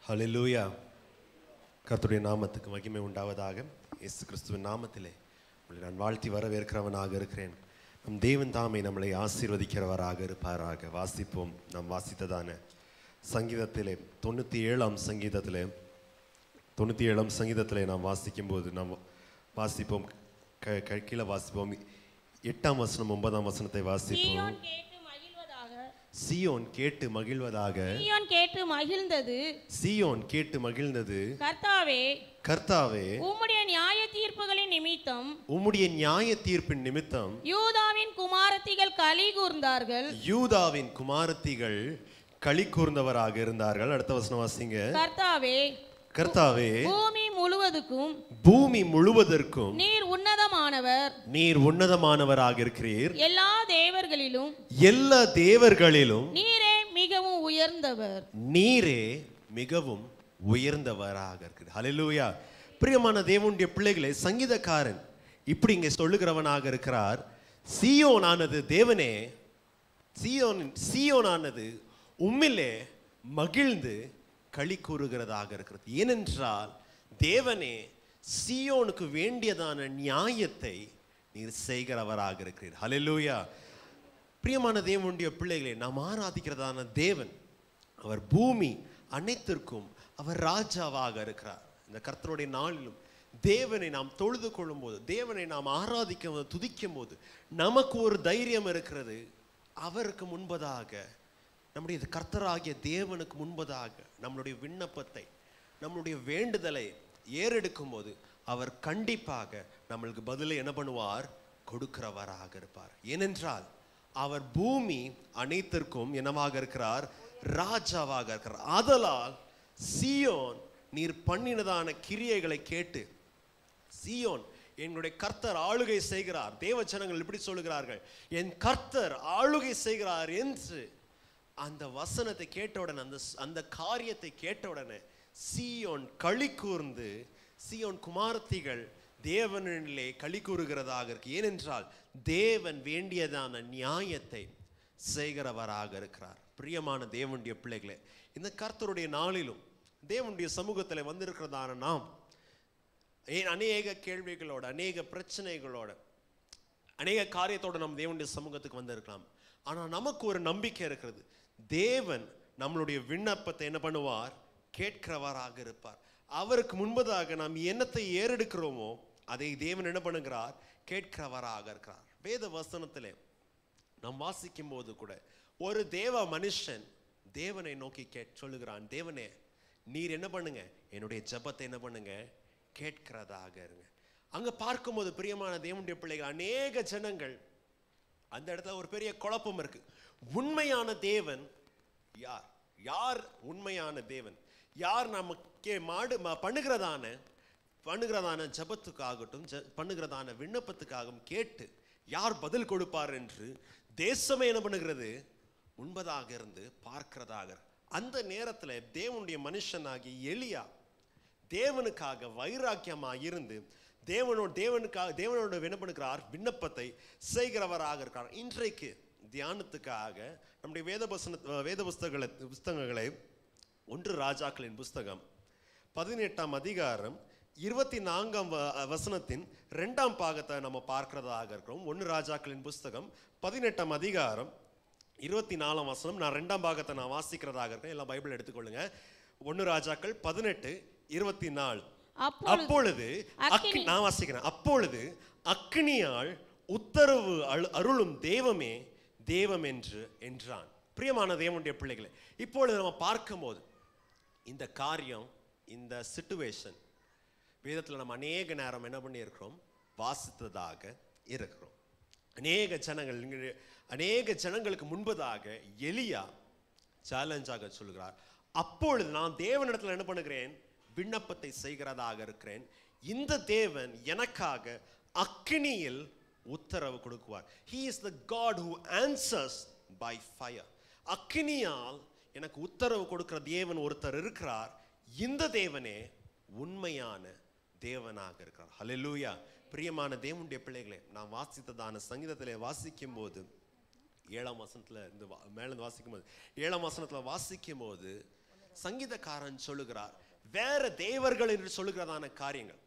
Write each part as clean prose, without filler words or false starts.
ஹல்லேலூயா. கர்த்தருடைய நாமத்துக்கு மகிமை உண்டாவதாக. இயேசு கிறிஸ்துவின் நாமத்திலே உங்களை நான் வாழ்த்தி வரவேற்கிறவனாக இருக்கிறேன். நம் தேவன் தாமே நம்மளை ஆசீர்வதிக்கிறவராக இருப்பாராக. வாசிப்போம். நாம் வாசித்ததான சங்கீதத்திலே 97ஆம் சங்கீதத்திலே நாம் வாசிக்கும்போது நாம் வாசிப்போம். கீழே வாசிப்போம். 8ஆம் வசனம் 9ஆம் வசனத்தை வாசிப்போம். சீயோன் கேட்டு மகிழ்வதாக. சீயோன் கேட்டு மகிழ்ந்தது. சீயோன் கேட்டு மகிழ்ந்தது. கர்த்தாவே, கர்த்தாவே, உம்முடைய நியாய தீர்ப்புகளின் நிமித்தம், உம்முடைய நியாய தீர்ப்பின் நிமித்தம் யூதாவின் குமாரத்திகள் களி கூர்ந்தார்கள். யூதாவின் குமாரத்திகள் களி கூர்ந்தவராக இருந்தார்கள். அடுத்த வசனம் வாசிங்க. கர்த்தாவே, கர்த்தாவே, பூமி முழுவதற்கும் நீர் உன்னதமானவராக இருக்கிறீர். எல்லா தேவர்களிலும் நீரே மிகவும் உயர்ந்தவர். நீரே மிகவும் உயர்ந்தவராக இருக்கிறீர். ஹல்லேலூயா. பிரியமான தேவனுடைய பிள்ளைகளே, சங்கீதக்காரன் இப்படி இங்கே சொல்லுகிறவனாக இருக்கிறார். சீயோனானது தேவனே, சீயோனானது உம்மிலே மகிழ்ந்து களி கூறுகிறதாக இருக்கிறது. ஏனென்றால் தேவனே சீயோனுக்கு வேண்டியதான நியாயத்தை நீர் செய்கிறவராக இருக்கிறீர். ஹல்லேலூயா. பிரியமான தேவனுடைய பிள்ளைகளே, நாம் ஆராதிக்கிறதான தேவன், அவர் பூமி அனைத்திற்கும் அவர் ராஜாவாக இருக்கிறார். இந்த கர்த்தருடைய நாளிலும் தேவனை நாம் தொழுது கொள்ளும் போது, தேவனை நாம் ஆராதிக்கும் போது, துதிக்கும் போது நமக்கு ஒரு தைரியம் இருக்கிறது. அவருக்கு முன்பதாக, நம்முடைய கர்த்தராகிய தேவனுக்கு முன்பதாக நம்மளுடைய விண்ணப்பத்தை, நம்மளுடைய வேண்டுதலை ஏறெடுக்கும் போது அவர் கண்டிப்பாக நம்மளுக்கு பதிலை என்ன பண்ணுவார்? கொடுக்கிறவராக இருப்பார். ஏனென்றால் அவர் பூமி அனைத்திற்கும் என்னவாக இருக்கிறார்? ராஜாவாக இருக்கிறார். ஆதலால் சீயோன் நீர் பண்ணினதான கிரியைகளை கேட்டு, சீயோன் என்னுடைய கர்த்தர் ஆளுகை செய்கிறார். தேவ ஜனங்கள் இப்படி சொல்லுகிறார்கள், என் கர்த்தர் ஆளுகை செய்கிறார் என்று அந்த வசனத்தை கேட்டவுடனே, அந்த காரியத்தை கேட்டவுடனே சீயோன் களி கூர்ந்து, சீயோன் குமாரத்திகள் தேவனிலே களி கூறுகிறதாக இருக்கு. ஏனென்றால் தேவன் வேண்டியதான நியாயத்தை செய்கிறவராக இருக்கிறார். பிரியமான தேவனுடைய பிள்ளைகளே, இந்த கர்த்தருடைய நாளிலும் தேவனுடைய சமூகத்தில் வந்திருக்கிறதான நாம் அநேக கேள்விகளோட, அநேக பிரச்சனைகளோட, அநேக காரியத்தோடு நம்ம தேவனுடைய சமூகத்துக்கு வந்திருக்கலாம். ஆனால் நமக்கு ஒரு நம்பிக்கை இருக்கிறது. தேவன் நம்மளுடைய விண்ணப்பத்தை என்ன பண்ணுவார்? கேட்கிறவராக இருப்பார். அவருக்கு முன்பதாக நாம் என்னத்தை ஏறெடுக்கிறோமோ அதை தேவன் என்ன பண்ணுகிறார்? கேட்கிறவராக இருக்கிறார். வேத வசனத்திலே நாம் வாசிக்கும் போது கூட ஒரு தேவ மனுஷன் தேவனை நோக்கி சொல்லுகிறான், தேவனே நீர் என்ன பண்ணுங்க, என்னுடைய ஜெபத்தை என்ன பண்ணுங்க, கேட்கிறதாக இருங்க. அங்க பார்க்கும்போது பிரியமான தேவனுடைய பிள்ளைகள், அநேக ஜனங்கள் அந்த இடத்துல ஒரு பெரிய குழப்பம் இருக்கு. உண்மையான தேவன் யார்? யார் உண்மையான தேவன்? யார் நமக்கு பண்ணுகிறதான ஜபத்துக்காகட்டும், பண்ணுகிறதான விண்ணப்பத்துக்காகவும் கேட்டு யார் பதில் கொடுப்பார் என்று தேசமே என்ன பண்ணுகிறது? முன்பதாக இருந்து பார்க்கிறதாக. அந்த நேரத்தில் தேவனுடைய மனுஷனாகி எலியா தேவனுக்காக வைராக்கியமாக இருந்து தேவனோட என்ன பண்ணுகிறார்? விண்ணப்பத்தை செய்கிறவராக இருக்கிறார். இன்றைக்கு தியானத்துக்காக நம்முடைய வேத புஸ்தகங்களை 1 ராஜாக்களின் புஸ்தகம் 18ஆம் அதிகாரம் 24ஆம் வசனத்தின் 2ஆம் பாகத்தை நம்ம பார்க்கிறதாக இருக்கிறோம். 1 ராஜாக்களின் புஸ்தகம் 18ஆம் அதிகாரம் 24ஆம் வசனம். நான் 2ஆம் பாகத்தை நான் வாசிக்கிறதாக இருக்கேன். எல்லாம் பைபிள் எடுத்துக்கொள்ளுங்க. 1 ராஜாக்கள் 18:24. அப்பொழுது நான் வாசிக்கிறேன். அப்பொழுது அக்கினியால் உத்தரவு அருளும் தெய்வமே தேவம் என்றான். பிரியமான தேவனுடைய பிள்ளைகளை, இப்பொழுது நம்ம பார்க்கும்போது இந்த காரியம், இந்த சிச்சுவேஷன் வேதத்தில் நம்ம அநேக நேரம் என்ன பண்ணி இருக்கிறோம்? வாசித்ததாக இருக்கிறோம். அநேக ஜனங்களுக்கு முன்பதாக எலியா சேலஞ்சாக சொல்லுகிறார். அப்பொழுது நான் தேவனிடத்தில் என்ன பண்ணுகிறேன்? விண்ணப்பத்தை செய்கிறதாக இருக்கிறேன். இந்த தேவன் எனக்காக அக்கினியில் உத்தரவு கொடுக்குவார். He is the God who answers by fire. அக்கினியால் எனக்கு உத்தரவு கொடுக்கிற தேவன் ஒருத்தர் இருக்கிறார். இந்த தேவனே உண்மையான தேவனாக இருக்கிறார். ஹல்லேலூயா. பிரியமான தேவனுடைய பிள்ளைகளே, நான் வாசித்ததான சங்கீதத்திலே வாசிக்கும் போது 7ஆம் வசனத்துல இருந்து மேல வாசிக்கும் போது 7ஆம் வசனத்துல வாசிக்கும் போது சங்கீதக்காரன் சொல்லுகிறார், வேற தேவர்கள் என்று சொல்லுகிறதான காரியங்கள்,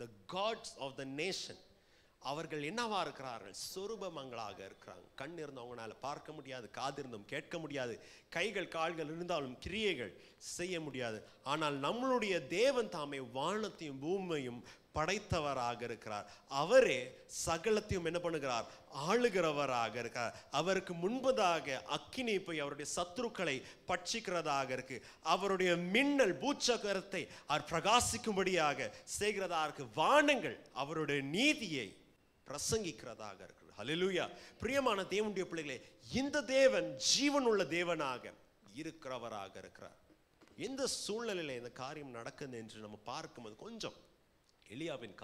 the gods of the nation, அவர்கள் என்னவா இருக்கிறார்கள்? சொரூபமங்களாக இருக்கிறாங்க. கண் இருந்தவங்களால பார்க்க முடியாது, காது இருந்தும் கேட்க முடியாது, கைகள் கால்கள் இருந்தாலும் கிரியைகள் செய்ய முடியாது. ஆனால் நம்மளுடைய தேவன் தாமே வானத்தையும் பூமியையும் படைத்தவராக இருக்கிறார். அவரே சகலத்தையும் என்ன பண்ணுகிறார்? ஆளுகிறவராக இருக்கிறார். அவருக்கு முன்பதாக அக்கினி போய் அவருடைய சத்துருக்களை பட்சிக்கிறதாக இருக்கு. அவருடைய மின்னல் பூச்சக்கரத்தை அவர் பிரகாசிக்கும்படியாக செய்கிறதா இருக்கு. வானங்கள் அவருடைய நீதியை பிரசங்கிக்கிறதாக இருக்கிறது. ஹல்லேலூயா. பிரியமான தேவனுடைய பிள்ளைகளே, இந்த தேவன் ஜீவனுள்ள தேவனாக இருக்கிறவராக இருக்கிறார். எந்த சூழ்நிலையில இந்த காரியம் நடக்குது என்று நம்ம பார்க்கும்போது கொஞ்சம் எலியாவின்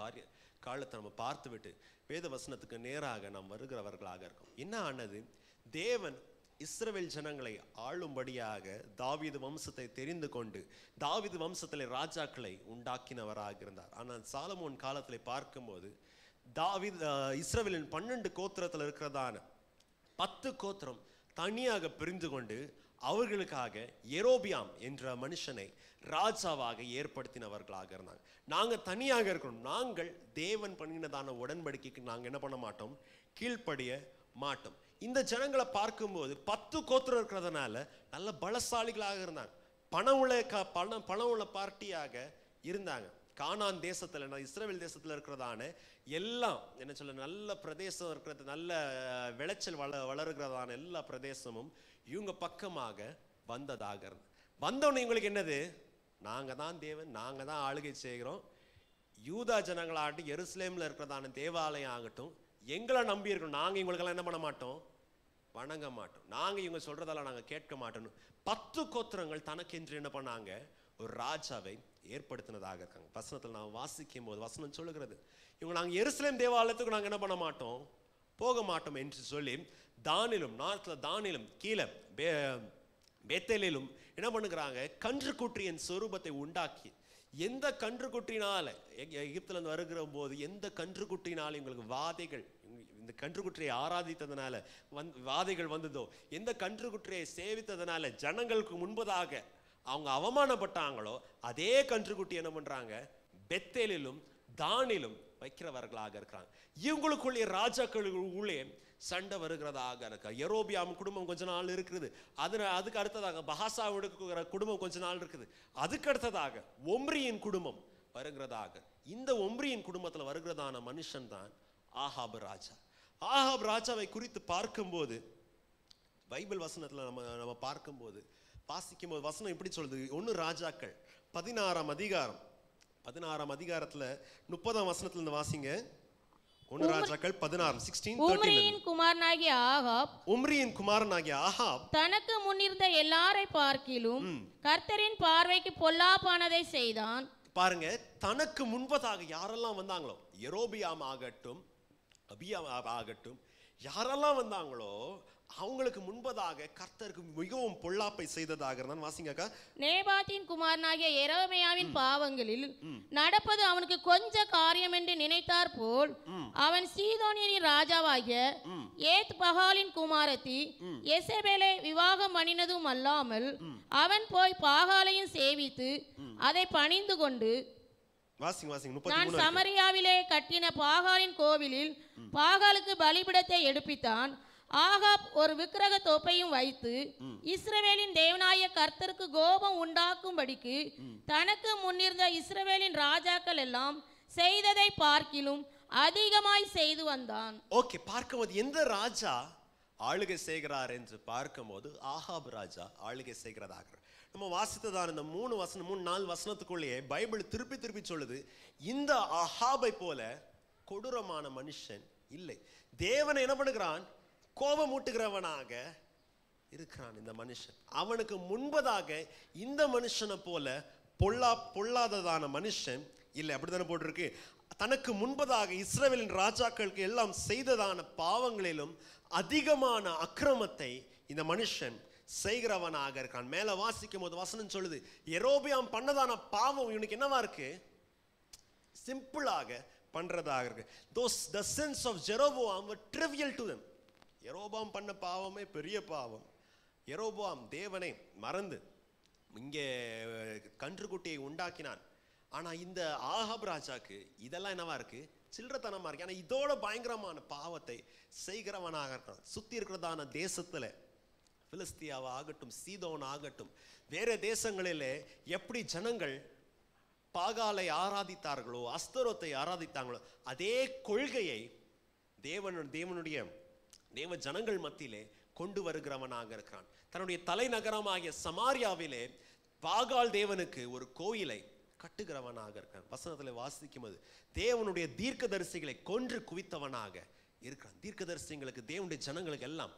காலத்தை நம்ம பார்த்து விட்டு வேத வசனத்துக்கு நேராக நாம் வருகிறவர்களாக இருக்கும். என்ன ஆனது? தேவன் இஸ்ரவேல் ஜனங்களை ஆளும்படியாக தாவீது வம்சத்தை தெரிந்து கொண்டு தாவீது வம்சத்திலே ராஜாக்களை உண்டாக்கினவராக இருந்தார். ஆனால் சாலமோன் காலத்தில் பார்க்கும்போது இஸ்ரவேலின் 12 கோத்திரத்தில் இருக்கிறதான 10 கோத்திரம் தனியாக பிரிந்து கொண்டு அவர்களுக்காக யெரொபெயாம் என்ற மனுஷனை ராஜாவாக ஏற்படுத்தினவர்களாக இருந்தாங்க. நாங்கள் தனியாக இருக்கிறோம், நாங்கள் தேவன் பண்ணினதான உடன்படிக்கைக்கு நாங்கள் என்ன பண்ண மாட்டோம்? கீழ்ப்படிய மாட்டோம். இந்த ஜனங்களை பார்க்கும்போது 10 கோத்திரம் இருக்கிறதுனால நல்ல பலசாலிகளாக இருந்தாங்க, பணம் உள்ள பார்ட்டியாக இருந்தாங்க. கானான் தேசத்தில், இஸ்ரவேல் தேசத்தில் இருக்கிறதான எல்லாம் என்ன சொல்ல, நல்ல பிரதேசம் இருக்கிறது, நல்ல விளைச்சல் வளருகிறதான எல்லா பிரதேசமும் இவங்க பக்கமாக வந்ததாக இருந்தது. வந்தோடனே இவங்களுக்கு என்னது? நாங்கள் தான் தேவன், நாங்கள் தான் ஆளுகை செய்கிறோம். யூதா ஜனங்களாகட்டும், எருசலேமில் இருக்கிறதான தேவாலயம் ஆகட்டும், எங்களை நம்பி இருக்கணும், நாங்கள் இவங்களுக்கெல்லாம் என்ன பண்ண மாட்டோம்? வணங்க மாட்டோம். நாங்கள் இவங்க சொல்றதெல்லாம் நாங்கள் கேட்க மாட்டோம். 10 கோத்திரங்கள் தனக்கென்று என்ன பண்ணாங்க? ஒரு ராஜாவை ஏற்படுத்தினதாக இருக்காங்க. வசனத்தில் நான் வாசிக்கும் போது வசனம் சொல்லுகிறது, இவங்க நாங்கள் எருசலேம் தேவாலயத்துக்கு நாங்கள் என்ன பண்ண மாட்டோம்? போக மாட்டோம் என்று சொல்லி தானிலும், நார்த்தில் தானிலும், கீழே பேத்தேலிலும் என்ன பண்ணுகிறாங்க? கன்றுக்குட்டியின் சொரூபத்தை உண்டாக்கி, எந்த கன்றுக்குட்டினால எகிப்திலிருந்து வருகிற போது எந்த கன்றுக்குட்டினால இவங்களுக்கு வாதைகள், இந்த கன்றுக்குட்டியை ஆராதித்ததுனால வாதைகள் வந்ததோ, எந்த கன்றுக்குட்டியை சேவித்ததுனால ஜனங்களுக்கு முன்பதாக அவங்க அவமானப்பட்டாங்களோ, அதே கன்றுக்குட்டி என்ன பண்றாங்க? பெத்தேலிலும் தானிலும் வைக்கிறவர்களாக இருக்கிறாங்க. இவங்களுக்குள்ளே ராஜாக்களுக்குள்ளே சண்டை வருகிறதாக இருக்கா. யெரொபெயாம் குடும்பம் கொஞ்ச நாள் இருக்குது, அதுக்கு அடுத்ததாக பகாசாவுடைய குடும்பம் கொஞ்ச நாள் இருக்குது, அதுக்கு அடுத்ததாக ஒம்ரியின் குடும்பம் வருகிறதாக. இந்த ஒம்ரியின் குடும்பத்தில் வருகிறதான மனுஷன் தான் ஆகாப் ராஜா. ஆகாப் ராஜாவை குறித்து பார்க்கும்போது பைபிள் வசனத்தில் நம்ம பார்க்கும்போது வாசிக்கும் போது வசனம் இப்படி சொல்லுது. 1 ராஜாக்கள் 16ஆம் அதிகாரம் 16ஆம் அதிகாரத்துல 30ஆம் வசனத்துல இருந்து வாசிங்க. 1 ராஜாக்கள் 16 16:13. உம்ரியின் குமாரனாகிய ஆகாப் தனக்கு முன்னிருந்த எல்லாரை பார்க்கிலும் கர்த்தரின் பார்வைக்கு பொல்லாப்பானதை செய்தான். பாருங்க, தனக்கு முன்பதாக யாரெல்லாம் வந்தாங்களோ, யெரொபெயாம் ஆகட்டும், அபியாம் ஆகட்டும், யாரெல்லாம் வந்தாங்களோ அவங்களுக்கு முன்பதாக கர்த்தருக்கு மிகவும் பொல்லாப்பை செய்ததாக இருந்தான். வாசிங்கக்கா. நேபாத்தின் குமாரனாகிய யெரொபெயாமின் பாவங்களில் நடப்பது அவனுக்கு கொஞ்ச காரியம் என்று நினைத்தார் போல் அவன் சீதோனியரின் ராஜாவாகிய ஏத் பகாலின் குமாரத்தி எசபேலை விவாகம் பண்ணினதும் அல்லாமல் அவன் போய் பாகாலையும் சேவித்து அதை பணிந்து கொண்டு, நான் சமரியாவிலே கட்டின பாகாலின் கோவிலில் பாகாலுக்கு பலிபீடத்தை எடுப்பித்தான். ஆகாப் ஒரு விக்கிரக தோப்பையும் வைத்து இஸ்ரவேலின் தேவனாய கர்த்தருக்கு கோபம் உண்டாக்கும்படிக்கு தனக்கு முன்னிருந்த இஸ்ரவேலின் ராஜாக்கள் எல்லாம் செய்ததை பார்க்கிலும் அதிகமாய் செய்து வந்தான். ஓகே, பார்க்கும்போது எந்த ராஜா ஆளுகை செய்கிறார் என்று பார்க்கும்போது ஆகாப் ராஜா ஆளுகை செய்கிறதாக நம்ம வாசித்ததான இந்த 3-4 வசனத்துக்குள்ளேயே பைபிள் திருப்பி சொல்லுது, இந்த ஆகாபை போல கொடூரமான மனுஷன் இல்லை. தேவனை என்ன பண்ணுகிறான்? கோபமூட்டுகிறவனாக இருக்கிறான் இந்த மனுஷன். அவனுக்கு முன்பதாக இந்த மனுஷனை போல பொல்லாததான மனுஷன் இல்லை. அப்படித்தானே போட்டிருக்கு. தனக்கு முன்பதாக இஸ்ரவேலின் ராஜாக்களுக்கு எல்லாம் செய்ததான பாவங்களிலும் அதிகமான அக்கிரமத்தை இந்த மனுஷன் செய்கிறவனாக இருக்கான். மேல வாசிக்கும் போது வசனம் சொல்லுது, யெரொபெயாம் பண்ணதான பாவம் இவனுக்கு என்னவா இருக்கு? சிம்பிளாக பண்றதாக இருக்கு. The sins of Jeroboam were trivial to them. யெரொபெயாம் பண்ண பாவமே பெரிய பாவம். யெரொபெயாம் தேவனை மறந்து இங்கே கன்றுக்குட்டியை உண்டாக்கினான். ஆனா இந்த ஆகாப் ராஜாக்கு இதெல்லாம் என்னவா இருக்கு? சில்லறத்தனமா இருக்கு. ஆனா இதோட பயங்கரமான பாவத்தை செய்கிறவனாக இருக்கான். சுத்தி இருக்கிறதான தேசத்துல பிலிஸ்தியாவா ஆகட்டும், சீதோன் ஆகட்டும், வேற தேசங்களிலே எப்படி ஜனங்கள் பாகாலை ஆராதித்தார்களோ, அஸ்தரோத்தை ஆராதித்தாங்களோ, அதே கொள்கையை தேவனுடைய தேவ ஜனங்கள் மத்தியிலே கொண்டு வருகிறவனாக இருக்கிறான். தன்னுடைய தலைநகரமாகிய சமாரியாவிலே பாகால் தேவனுக்கு ஒரு கோயிலை கட்டுகிறவனாக இருக்கான். வசனத்தில் வாசிக்கும் போது தேவனுடைய தீர்க்கதரிசிகளை கொன்று குவித்தவனாக இருக்கிறான். தீர்க்கதரிசிகளுக்கு, தேவனுடைய ஜனங்களுக்கு எல்லாம்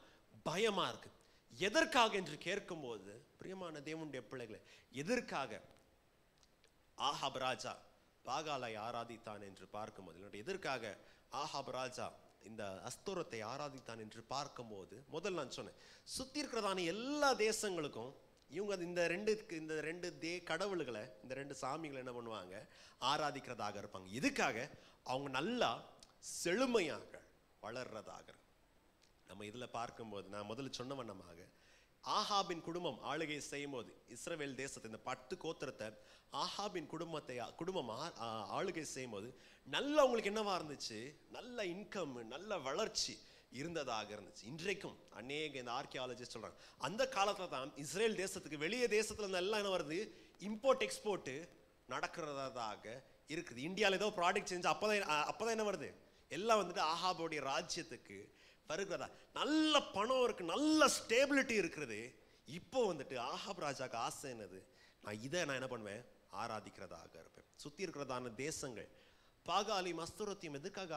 பயமா இருக்கு. எதற்காக என்று கேட்கும்போது, பிரியமான தேவனுடைய பிள்ளைகளை, எதற்காக ஆகாப் ராஜா பாகாலை ஆராதித்தான் என்று பார்க்கும்போது, எதற்காக ஆகாப் ராஜா இந்த அஸ்தோரத்தை ஆராதித்தான் என்று பார்க்கும்போது, முதல்ல நான் சொன்னேன், சுத்தி இருக்கிறதான எல்லா தேசங்களுக்கும் இவங்க இந்த ரெண்டு கடவுள்களை, இந்த ரெண்டு சாமிகளை என்ன பண்ணுவாங்க? ஆராதிக்கிறதாக இருப்பாங்க. இதுக்காக அவங்க நல்லா செழுமையாக வளர்றதாக. நம்ம இதுல பார்க்கும்போது, நான் முதல்ல சொன்ன வண்ணமாக, ஆகாபின் குடும்பம் ஆளுகை செய்யும் போது இஸ்ரவேல் தேசத்தை, இந்த 10 கோத்திரத்தை ஆகாபின் குடும்பம் ஆளுகை செய்யும் போது நல்ல அவங்களுக்கு என்னவா இருந்துச்சு? நல்ல இன்கம், நல்ல வளர்ச்சி இருந்ததாக இருந்துச்சு. இன்றைக்கும் அநேக இந்த ஆர்கியாலஜிஸ்ட் சொல்றாங்க, அந்த காலத்துல தான் இஸ்ரேல் தேசத்துக்கு வெளியே தேசத்துல இருந்து எல்லாம் என்ன வருது? இம்போர்ட் எக்ஸ்போர்ட் நடக்கிறதாக இருக்குது. இந்தியாவில் ஏதோ ப்ராடக்ட் செஞ்சு அப்பதான் என்ன வருது? எல்லாம் வந்துட்டு ஆகாபோடைய ராஜ்யத்துக்கு வருகிறதா. நல்ல பணம் இருக்கு, நல்ல ஸ்டேபிலிட்டி இருக்கிறது. இப்போ வந்துட்டு ஆகாப் ராஜாக்கு ஆசை என்னது? நான் என்ன பண்ணுவேன்? ஆராதிக்கிறதாக இருப்பேன். சுத்தி இருக்கிறதான தேசங்கள் பாகாலையும் அஸ்தரோத்தையும் எதுக்காக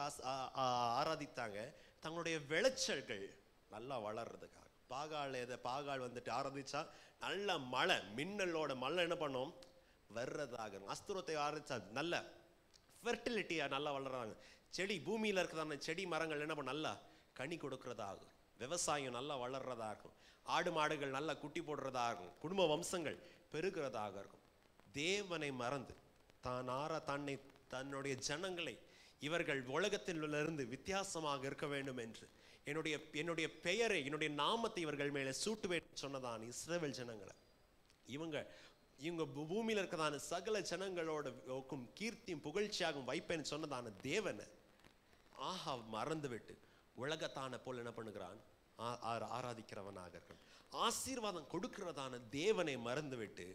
ஆராதித்தாங்க? தங்களுடைய விளைச்சல்கள் நல்லா வளர்றதுக்காக. பாகால் வந்துட்டு ஆராதிச்சா நல்ல மழை, மின்னலோட மழை என்ன பண்ணும்? வர்றதாக. அஸ்தரோத்தை ஆராதிச்சா நல்ல ஃபெர்டிலிட்டியா நல்லா வளர்றாங்க. செடி, பூமியில இருக்கிறதான செடி மரங்கள் என்ன பண்ண? நல்லா கனி கொடுக்கறதாகும். விவசாயம் நல்லா வளர்றதா இருக்கும். ஆடு மாடுகள் நல்லா குட்டி போடுறதா இருக்கும். குடும்ப வம்சங்கள் பெருகிறதாக இருக்கும். தேவனை மறந்து தன்னுடைய ஜனங்களை, இவர்கள் உலகத்திலிருந்து வித்தியாசமாக இருக்க வேண்டும் என்று, என்னுடைய பெயரை, என்னுடைய நாமத்தை இவர்கள் மேலே சூட்டுவேன் சொன்னதான் இஸ்ரவேல் ஜனங்களை, இவங்க பூமியில இருக்கிறதான சகல ஜனங்களோட கீர்த்தியும் புகழ்ச்சியாகவும் வைப்பேன்னு சொன்னதான தேவனை ஆகாப் மறந்து விட்டு உலகத்தான போல் என்ன பண்ணுகிறான்? ஆராதிக்கிறவனாக இருக்கிறான். ஆசீர்வாதம் கொடுக்கிறதான தேவனை மறந்து விட்டு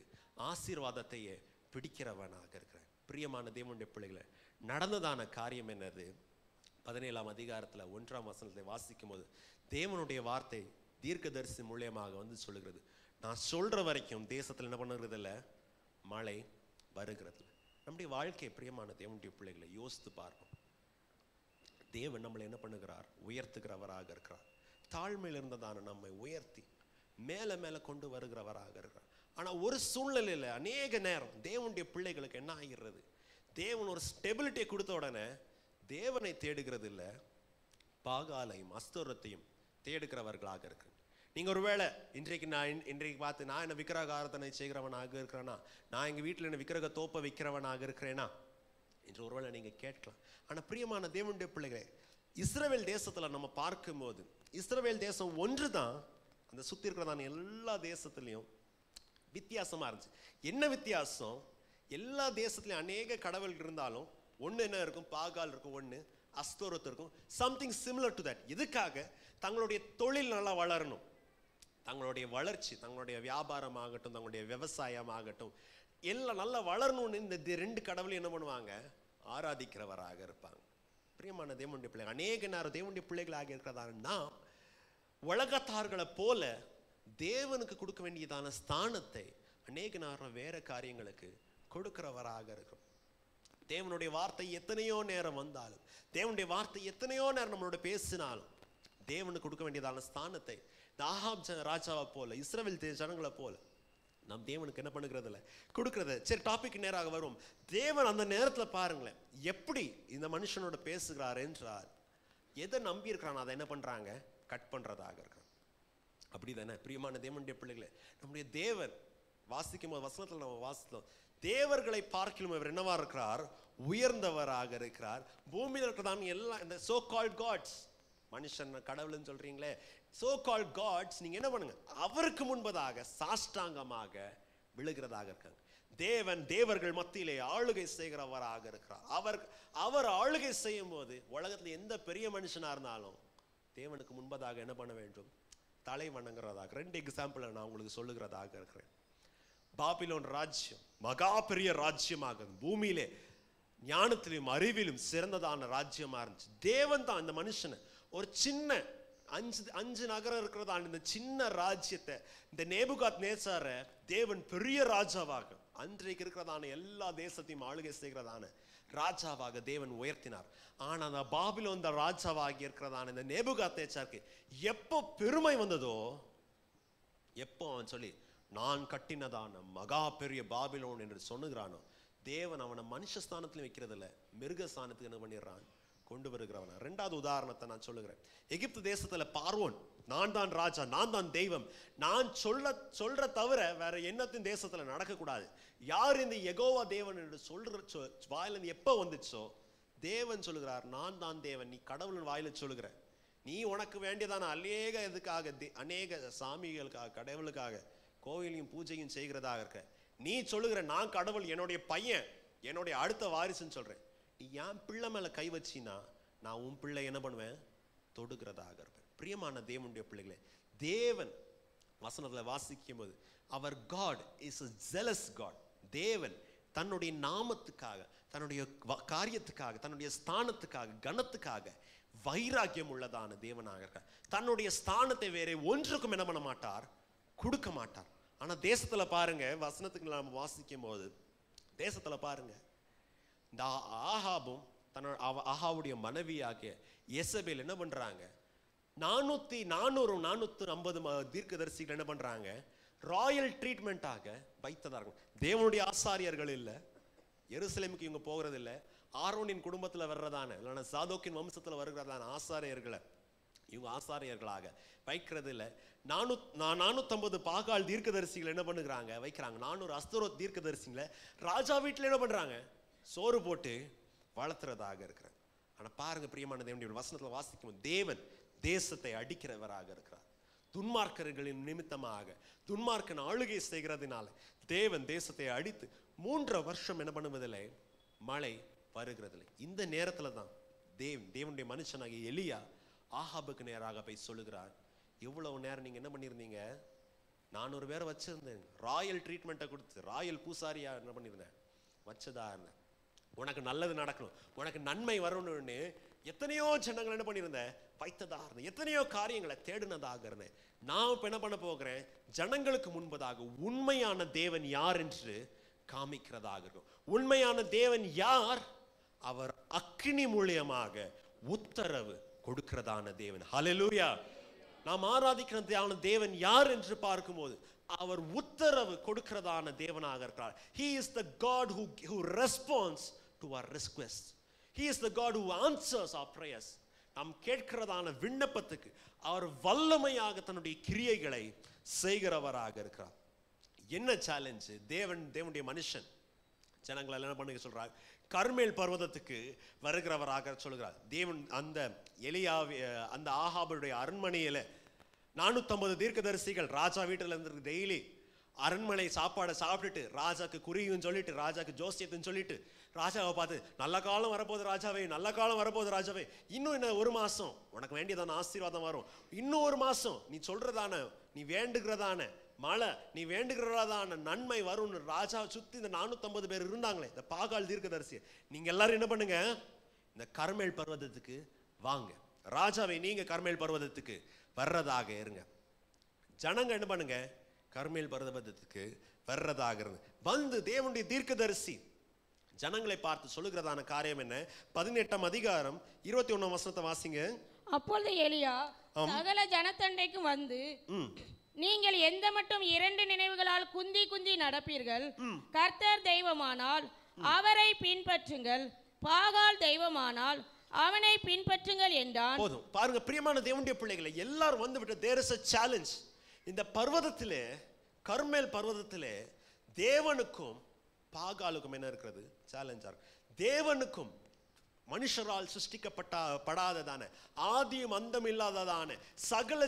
ஆசீர்வாதத்தையே பிடிக்கிறவனாக இருக்கிறான். பிரியமான தேவனுடைய பிள்ளைகளை, நடந்ததான காரியம் என்னது? 17ஆம் அதிகாரத்துல 1ஆம் வசனத்தை வாசிக்கும் போது தேவனுடைய வார்த்தை தீர்க்கதரிசி மூலியமாக வந்து சொல்லுகிறது, நான் சொல்ற வரைக்கும் தேசத்துல என்ன பண்ணுறது இல்லை? மழை வருகிறது. நம்முடைய வாழ்க்கை, பிரியமான தேவனுடைய பிள்ளைகளை, யோசித்து பார்ப்போம். தேவன் நம்மளை என்ன பண்ணுகிறார்? உயர்த்துகிறவராக இருக்கிறார். தாழ்மையில் இருந்ததான நம்மை உயர்த்தி மேல மேல கொண்டு வருகிறவராக இருக்கிறார். ஆனா ஒரு சூழ்நிலையில அநேக நேரம் தேவனுடைய பிள்ளைகளுக்கு என்ன ஆகிறது? தேவன் ஒரு ஸ்டெபிலிட்டியை கொடுத்த உடனே தேவனை தேடுகிறது இல்லை, பாகாலையும் அஸ்தோரத்தையும் தேடுகிறவர்களாக இருக்கு. நீங்க ஒருவேளை இன்றைக்கு பார்த்து, நான் என்ன விக்கிரக ஆராதனை செய்கிறவனாக இருக்கிறேனா, நான் எங்க வீட்டில் என்ன விக்கிரக தோப்பை வைக்கிறவனாக இருக்கிறேனா என்று ஒருவேளை நீங்க கேட்கலாம். ஆனா பிரியமான தேவனுடைய பிள்ளைகளே, இஸ்ரவேல் தேசத்துல நம்ம பார்க்கும்போது, இஸ்ரவேல் தேசம் ஒன்றுதான் அந்த சுத்தி இருக்கிறதான எல்லா தேசத்துலயும் வித்தியாசமா இருந்துச்சு. என்ன வித்தியாசம்? எல்லா தேசத்துலயும் அநேக கடவுள்கள் இருந்தாலும் ஒண்ணு என்ன இருக்கும்? பாகால் இருக்கும், ஒண்ணு அஸ்தோரத்து இருக்கும். Something similar to that. எதுக்காக? தங்களுடைய தொழில் நல்லா வளரணும், தங்களுடைய வளர்ச்சி, தங்களுடைய வியாபாரம் ஆகட்டும், தங்களுடைய விவசாயம் ஆகட்டும், எல்லாம் நல்லா வளரணும்னு இந்த 2 கடவுளையும் என்ன பண்ணுவாங்க? ஆராதிக்கிறவராக இருப்பாங்க. பிரியமான தேவனுடைய பிள்ளைகள், அநேக நேரம் தேவனுடைய பிள்ளைகளாக இருக்கிறதான்னா உலகத்தார்களை போல தேவனுக்கு கொடுக்க வேண்டியதான ஸ்தானத்தை அநேக நேரம் வேற காரியங்களுக்கு கொடுக்கிறவராக இருக்கும். தேவனுடைய வார்த்தை எத்தனையோ நேரம் வந்தாலும், தேவனுடைய வார்த்தை எத்தனையோ நேரம் நம்மளோட பேசினாலும், தேவனுக்கு கொடுக்க வேண்டியதான ஸ்தானத்தை ஆகாப் ராஜாவை போல, இஸ்ரவேல் ஜனங்களை போல நாம் தேவனுக்கு என்ன பண்ணுகிறது இல்லை, கொடுக்கறது. சரி, டாபிக் நேராக வரும். தேவன் அந்த நேரத்தில் பாருங்களேன் எப்படி இந்த மனுஷனோட பேசுகிறார் என்றால், எதை நம்பி இருக்கிறான் அதை என்ன பண்றாங்க? கட் பண்றதாக இருக்கான். அப்படிதானே பிரியமான தேவனுடைய பிள்ளைகளே? நம்முடைய தேவன் வாசிக்கும் போது வசனத்தில் நம்ம வாசித்தோம், தேவர்களை பார்க்கிலும் இவர் என்னவா இருக்கிறார்? உயர்ந்தவராக இருக்கிறார். பூமியில் இருக்கிறதான எல்லாம் இந்த சோ கால்ட் காட்ஸ், மனுஷன் கடவுள்னு சொல்றீங்களே, சோ கால்ட் காட்ஸ், நீங்க என்ன பண்ணுங்க? அவருக்கு முன்பதாக சாஷ்டாங்கமாக விழுகிறதாக இருக்காங்க. தேவன் தேவர்கள் மத்தியிலே ஆளுகை செய்கிறவராக இருக்கிறார். அவர் ஆளுகை செய்யும் போது உலகத்துல எந்த பெரிய மனுஷனா இருந்தாலும் தேவனுக்கு முன்பதாக என்ன பண்ண வேண்டும்? தலை வணங்குறதாக. 2 எக்ஸாம்பிள் நான் உங்களுக்கு சொல்லுகிறதாக இருக்கிறேன். பாபிலோன் ராஜ்யம் மகா பெரிய ராஜ்யமாக பூமியிலே ஞானத்திலும் அறிவிலும் சிறந்ததான ராஜ்யமா இருந்துச்சு. தேவன் தான் இந்த மனுஷனை ஒரு சின்ன 5 நகரம் இருக்கிறதான இந்த சின்ன ராஜ்யத்தை, இந்த நேபுகாத் நேச்சாரை தேவன் பெரிய ராஜாவாக, அன்றைக்கு இருக்கிறதான எல்லா தேசத்தையும் ஆளுகை செய்கிறதான ராஜாவாக தேவன் உயர்த்தினார். ஆனா அந்த பாபிலோன் இந்த ராஜாவாகி இருக்கிறதான இந்த நேபுகாத் நேச்சாருக்கு எப்போ பெருமை வந்ததோ, எப்போ அவன் சொல்லி நான் கட்டினதான மகா பெரிய பாபிலோன் என்று சொன்னுகிறானோ, தேவன் அவனை மனுஷஸ்தானத்திலும் வைக்கிறது இல்லை, மிருகஸ்தானத்துக்கு என்ன பண்ணிடுறான்? கொண்டு வருகிறவன். 2வது உதாரணத்தை நான் சொல்லுகிறேன். எகிப்து தேசத்துல பார்வோன், நான் தான் ராஜா, நான் தான் தெய்வம், நான் சொல்ற தவிர வேற என்னத்தின் தேசத்துல நடக்கக்கூடாது, யார் இந்த யெகோவா தேவன் என்று சொல்ற வாயிலிருந்து எப்ப வந்துச்சோ, தேவன் சொல்லுகிறார் நான் தான் தேவன். நீ கடவுளின் வாயில சொல்லுகிற, நீ உனக்கு வேண்டியதான அநேக சாமிகளுக்காக கடவுளுக்காக கோவிலையும் பூஜையும் செய்கிறதாக இருக்க, நீ சொல்லுகிற நான் கடவுள், என்னுடைய பையன் என்னுடைய அடுத்த வாரிசுன்னு சொல்றேன், நீ என் பிள்ளை மேல கை வச்சினா நான் உன் பிள்ளை என்ன பண்ணுவேன்? தொடுகிறதாக இருப்பேன். பிரியமான தேவனுடைய பிள்ளைகளே, தேவன் வசனத்துல வாசிக்கும் போது அவர் God is a jealous God. தேவன் தன்னுடைய நாமத்துக்காக, தன்னுடைய காரியத்துக்காக, தன்னுடைய ஸ்தானத்துக்காக, கனத்துக்காக வைராக்கியம் உள்ளதான தேவனாக இருக்கார். தன்னுடைய ஸ்தானத்தை வேற ஒன்றுக்கும் என்ன பண்ண மாட்டார்? கொடுக்க மாட்டார். ஆனா தேசத்துல பாருங்க, வசனத்துக்கு நாம வாசிக்கும் போது தேசத்துல பாருங்க, இந்த ஆகாபும் ஆகாவுடைய மனைவியாகிய யேசபேல் என்ன பண்றாங்க? 450 தீர்க்கதரிசிகள் என்ன பண்றாங்க? ராயல் ட்ரீட்மெண்டாக வைத்ததார்கள். தேவனுடைய ஆசாரியர்கள் இல்லை, எருசலேமுக்கு இவங்க போகிறது இல்லை, ஆரோனின் குடும்பத்துல வர்றதான இல்லைன்னா சாதோக்கின் வம்சத்துல வருகிறதான ஆசாரியர்களை இவங்க ஆசாரியர்களாக வைக்கிறது இல்லை. 450 பாகால் தீர்க்கதரிசிகள் என்ன பண்ணுகிறாங்க? வைக்கிறாங்க. 400 அஸ்தரோத் தீர்க்கதரிசிகளை ராஜா வீட்டில் என்ன பண்றாங்க? சோறு போட்டு வளர்த்துறதாக இருக்கிறார். ஆனா பாருங்க பிரியமான தேவனுடைய வசனத்துல வாசிக்கும், தேவன் தேசத்தை அடிக்கிறவராக இருக்கிறார். துன்மார்க்கர்களின் நிமித்தமாக, துன்மார்க்கன் ஆளுகை செய்கிறதுனால தேவன் தேசத்தை அடித்து 3 வருஷம் என்ன பண்ணுவதில்லை? மழை வருகிறதில்லை. இந்த நேரத்துல தான் தேவனுடைய மனுஷனாகிய எலியா ஆகாபுக்கு நேராக போய் சொல்லுகிறார், எவ்வளவு நேரம் நீங்க என்ன பண்ணிருந்தீங்க? 400 பேரை வச்சிருந்தேன், ராயல் ட்ரீட்மெண்ட்டை கொடுத்து ராயல் பூசாரியா என்ன பண்ணிருந்தேன்? வச்சதா இருந்தேன். உனக்கு நல்லது நடக்கணும், உனக்கு நன்மை வரணும்னு எத்தனையோ ஜனங்கள் என்ன பண்ணியிருந்தேன்? வைத்ததாக இருந்தேன். எத்தனையோ காரியங்களை தேடினதாக இருந்தேன். நான் இப்ப என்ன பண்ண போகிறேன்? ஜனங்களுக்கு முன்பதாக உண்மையான தேவன் யார் என்று காமிக்கிறதாக இருக்கும். உண்மையான தேவன் யார்? அவர் அக்கினி மூலியமாக உத்தரவு கொடுக்கிறதான தேவன். ஹல்லேலூயா. நாம் ஆராதிக்கிற தேவன் யார் என்று பார்க்கும்போது அவர் உத்தரவு கொடுக்கிறதான தேவனாக இருக்கிறார். He is the God who responds to our requests. He is the God who answers our prayers. நாம் கேட்கிறதான விண்ணப்பத்துக்கு அவர் வல்லமையாக தன்னுடைய கிரியைகளை செய்கிறவராக இருக்கிறார். என்ன சேலஞ்சு? தேவனுடைய மனுஷன் ஜனங்களை என்ன பண்ணுங்க சொல்றார்? கர்மேல் பர்வதத்துக்கு வருகிறவராக சொல்கிறார். தேவன் அந்த அந்த ஆகாபுடைய அரண்மனையில 450 தீர்க்கதரிசிகள் ராஜா வீட்டுல இருந்து டெய்லி அரண்மனை சாப்பாடை சாப்பிட்டுட்டு ராஜாக்கு குறியும் சொல்லிட்டு ராஜாக்கு ஜோசியத்தையும் சொல்லிட்டு ராஜாவை பார்த்து, நல்ல காலம் வரப்போகுது ராஜாவே, நல்ல காலம் வரப்போகுது ராஜாவே, இன்னும் என்ன 1 மாசம் உனக்கு வேண்டியதான ஆசீர்வாதம் வரும், இன்னும் 1 மாசம் நீ சொல்றதான நீ வேண்டுகிறதான மழை, நீ வேண்டுகிறதான நன்மை வரும்னு ராஜா சுத்தி இந்த 450 பேர் இருந்தாங்களே, இந்த பாகால் தீர்க்கதரிசி, நீங்க எல்லாரும் என்ன பண்ணுங்க? இந்த கர்மேல் பர்வதத்துக்கு வாங்க. ராஜாவை நீங்க கர்மேல் பர்வதத்துக்கு வர்றதாக இருங்க. ஜனங்க என்ன பண்ணுங்க? கர்மேல் பர்வதத்துக்கு வர்றதாக இருங்க. வந்து தேவனுடைய தீர்க்கதரிசி ஜனங்களை பார்த்து சொல்லுகிறதான காரியம் என்ன? 18ஆம் அதிகாரம் 21ஆம் வசனத்தை வாசிங்க. அப்பொழுது எலியா சகல ஜனத்தண்டைக்கு வந்து, நீங்கள் எந்த மட்டும் 2 நினைவுகளால் குந்தி குந்தி நடப்பீர்கள், கர்த்தர் தெய்வமானால் அவரை பின்பற்றுங்கள், பாகால் தெய்வமானால் அவனை பின்பற்றுங்கள் என்றான். போதும். பாருங்க பிரியமான தேவனுடைய பிள்ளைகளை, எல்லாரும் வந்து விட்டு there is a challenge. இந்த பர்வதத்திலே, கர்மேல் பர்வதத்திலே தேவனுக்கும் பாகாலுக்கும் என்ன இருக்கிறது? சேலஞ்சா இருக்கு. தேவனுக்கும் மனுஷரால் சிருஷ்டிக்கப்படாததான ஆதியும் அந்தம் இல்லாததான சகல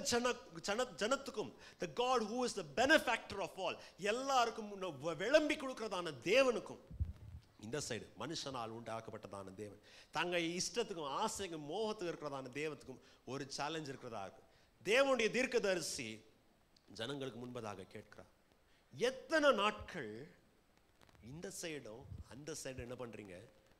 ஜனத்துக்கும் the God who is the benefactor of all, எல்லாருக்கும் விளம்பி கொடுக்கிறதான தேவனுக்கும் இந்த சைடு மனுஷனால் உண்டாக்கப்பட்டதான தேவன் தங்க இஷ்டத்துக்கும் ஆசைக்கும் மோகத்துக்கும் இருக்கிறதான தேவத்துக்கும் ஒரு சேலஞ்ச் இருக்கிறதா இருக்கு. தேவனுடைய தீர்க்கதரிசி ஜனங்களுக்கு முன்பதாக கேட்கிறார், எத்தனை நாட்கள் இந்த சைடும் அந்த சைடு என்ன பண்றீங்க,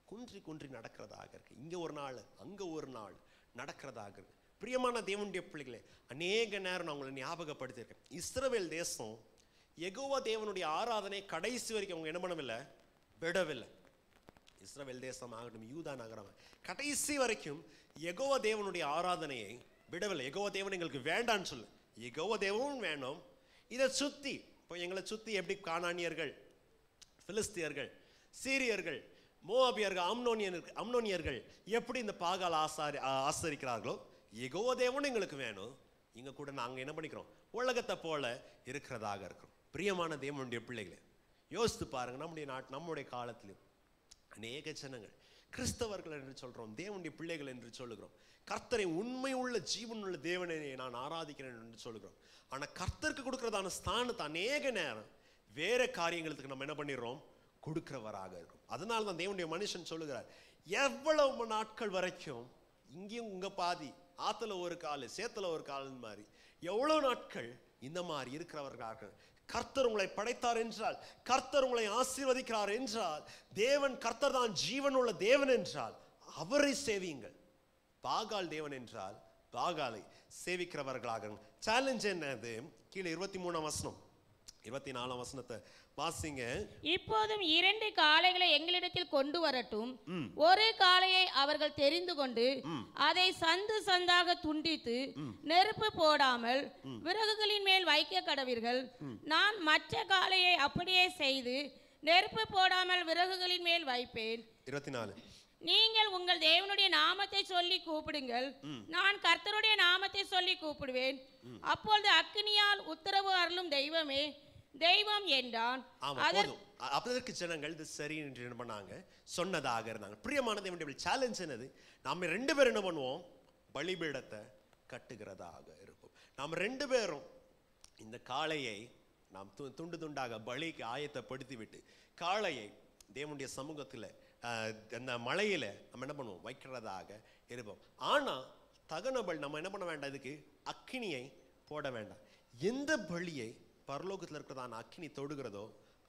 குன்றி குன்றி நடக்கிறதாக இருக்கு. இங்க ஒரு நாள் அங்க ஒரு நாள் நடக்கிறதாக இருக்கு. பிரியமான தேவனுடைய பிள்ளைகளே, அநேக நேரம் நான் உங்களை ஞாபகப்படுத்தியிருக்கேன். இஸ்ரவேல் தேசம் யெகோவா தேவனுடைய ஆராதனை கடைசி வரைக்கும் அவங்க என்ன பண்ணவில்லை, விடவில்லை. இஸ்ரவேல் தேசம் ஆகட்டும், யூதா நகரம் கடைசி வரைக்கும் யெகோவா தேவனுடைய ஆராதனையை விடவில்லை. யெகோவா தேவன் எங்களுக்கு வேண்டான்னு சொல்லு, யெகோவா தேவனும் வேணும். இதை சுத்தி இப்போ எங்களை சுத்தி எப்படி கானானியர்கள், பிலிஸ்தியர்கள், சீரியர்கள், மோவாபியர்கள், அம்னோனியர்கள் எப்படி இந்த பாகால் ஆசரிக்கிறார்களோ, யெகோவா தேவன் எங்களுக்கு வேணும். இங்க கூட நாங்க என்ன பண்ணிக்கிறோம், உலகத்தை போல இருக்கிறதாக இருக்கிறோம். பிரியமான தேவனுடைய பிள்ளைகளே, யோசித்து பாருங்க. நம்முடைய காலத்திலும் அநேக ஜனங்கள் கிறிஸ்தவர்கள் என்று சொல்றோம், தேவனுடைய பிள்ளைகள் என்று சொல்லுகிறோம். கர்த்தரை உண்மை உள்ள ஜீவன் உள்ள தேவனை நான் ஆராதிக்கிறேன் என்று சொல்லுகிறோம். ஆனா கர்த்தருக்கு கொடுக்கிறதான ஸ்தானத்தை அநேக நேரம் வேற காரியங்களுக்கு நம்ம என்ன பண்ணிடுறோம், கொடுக்கிறவராக இருக்கும். அதனால தான் தேவனுடைய மனுஷன் சொல்லுகிறார், எவ்வளவு நாட்கள் வரைக்கும் இங்கேயும் உங்க பாதி ஆத்துல ஒரு கால் சேத்துல ஒரு கால் மாதிரி எவ்வளவு நாட்கள் இந்த மாதிரி இருக்கிறவர்களாக. கர்த்தர் உங்களை படைத்தார் என்றால், கர்த்தர் உங்களை ஆசீர்வதிக்கிறார் என்றால், தேவன் கர்த்தர் தான் ஜீவன் உள்ள தேவன் என்றால் அவரை சேவியுங்கள். பாகால் தேவன் என்றால் பாகாலை சேவிக்கிறவர்களாக. சேலஞ்ச் என்னது, கீழே 23ஆம் வசனம் 24ஆம் வசனத்தை வாசிங்க. இப்போதும் 2 காளைகளை எங்களிடத்தில் கொண்டு வரட்டும், ஒரு காளையை அவர்கள் தெரிந்து கொண்டு அதை சந்து சந்தாக துண்டித்து நெருப்பு போடாமல் விறகுகளின் மேல் வைக்க கடவீர்கள். நான் மற்ற காளையை அப்படியே செய்து நெருப்பு போடாமல் விறகுகளின் மேல் வைப்பேன். 24 நீங்கள் உங்கள் தேவனுடைய நாமத்தை சொல்லி கூப்பிடுங்கள், நான் கர்த்தருடைய நாமத்தை சொல்லி கூப்பிடுவேன். அப்பொழுது அக்கினியால் உத்தரவு அருளும் தெய்வமே தெய்வம் என்றான். அதற்கு ஜனங்கள் இது சரி என்று என்ன பண்ணாங்க, சொன்னதாக இருந்தாங்க. பிரியமான தேவனுடைய சேலஞ்ச் என்னது, நாம 2 பேரும் என்ன பண்ணுவோம், பலிபீடத்தை கட்டுகிறதாக இருக்கும். நாம் 2 பேரும் இந்த காளையை நாம் துண்டு துண்டாக பலிக்கு ஆயத்தப்படுத்தி விட்டு காளையை தேவனுடைய சமூகத்தில் அந்த மலையில நம்ம என்ன பண்ணுவோம், வைக்கிறதாக இருப்போம். ஆனா தகன பலி நம்ம என்ன பண்ண வேண்டாம், இதுக்கு அக்கினியை போட வேண்டாம். எந்த பலியை பரலோகத்தில் இருக்கிறதான அக்கினி தொடுகிறதோ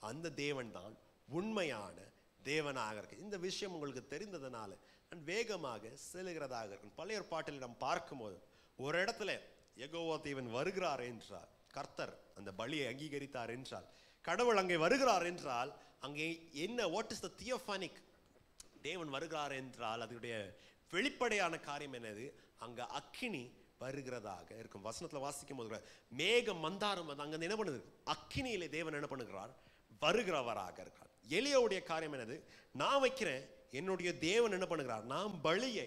அந்த தேவன் தான் உண்மையான தேவனாக இருக்கு. இந்த விஷயம் உங்களுக்கு தெரிந்ததுனால நான் வேகமாக செல்கிறதாக இருக்கும். பழைய ஏற்பாட்டில் நாம் பார்க்கும்போது ஒரு இடத்துல யெகோவா தேவன் வருகிறார் என்றால், கர்த்தர் அந்த பலியை அங்கீகரித்தார் என்றால், கடவுள் அங்கே வருகிறார் என்றால், அங்கே என்ன, வாட் இஸ் த தியோஃபானிக், தேவன் வருகிறார் என்றால் அதனுடைய வெளிப்படையான காரியம் என்னது, அங்க அக்கினி வருகிறதாக இருக்கும். வசனத்துல வாசிக்கும் போது மேகம் மந்தாரம் அங்க என்ன பண்ணுது, அக்கினியிலே தேவன் என்ன பண்ணுகிறார், வருகிறவராக இருக்கிறார். எலியாவுடைய காரியம் என்னது, நான் வைக்கிறேன், என்னுடைய தேவன் என்ன பண்ணுகிறார், நான் பலியை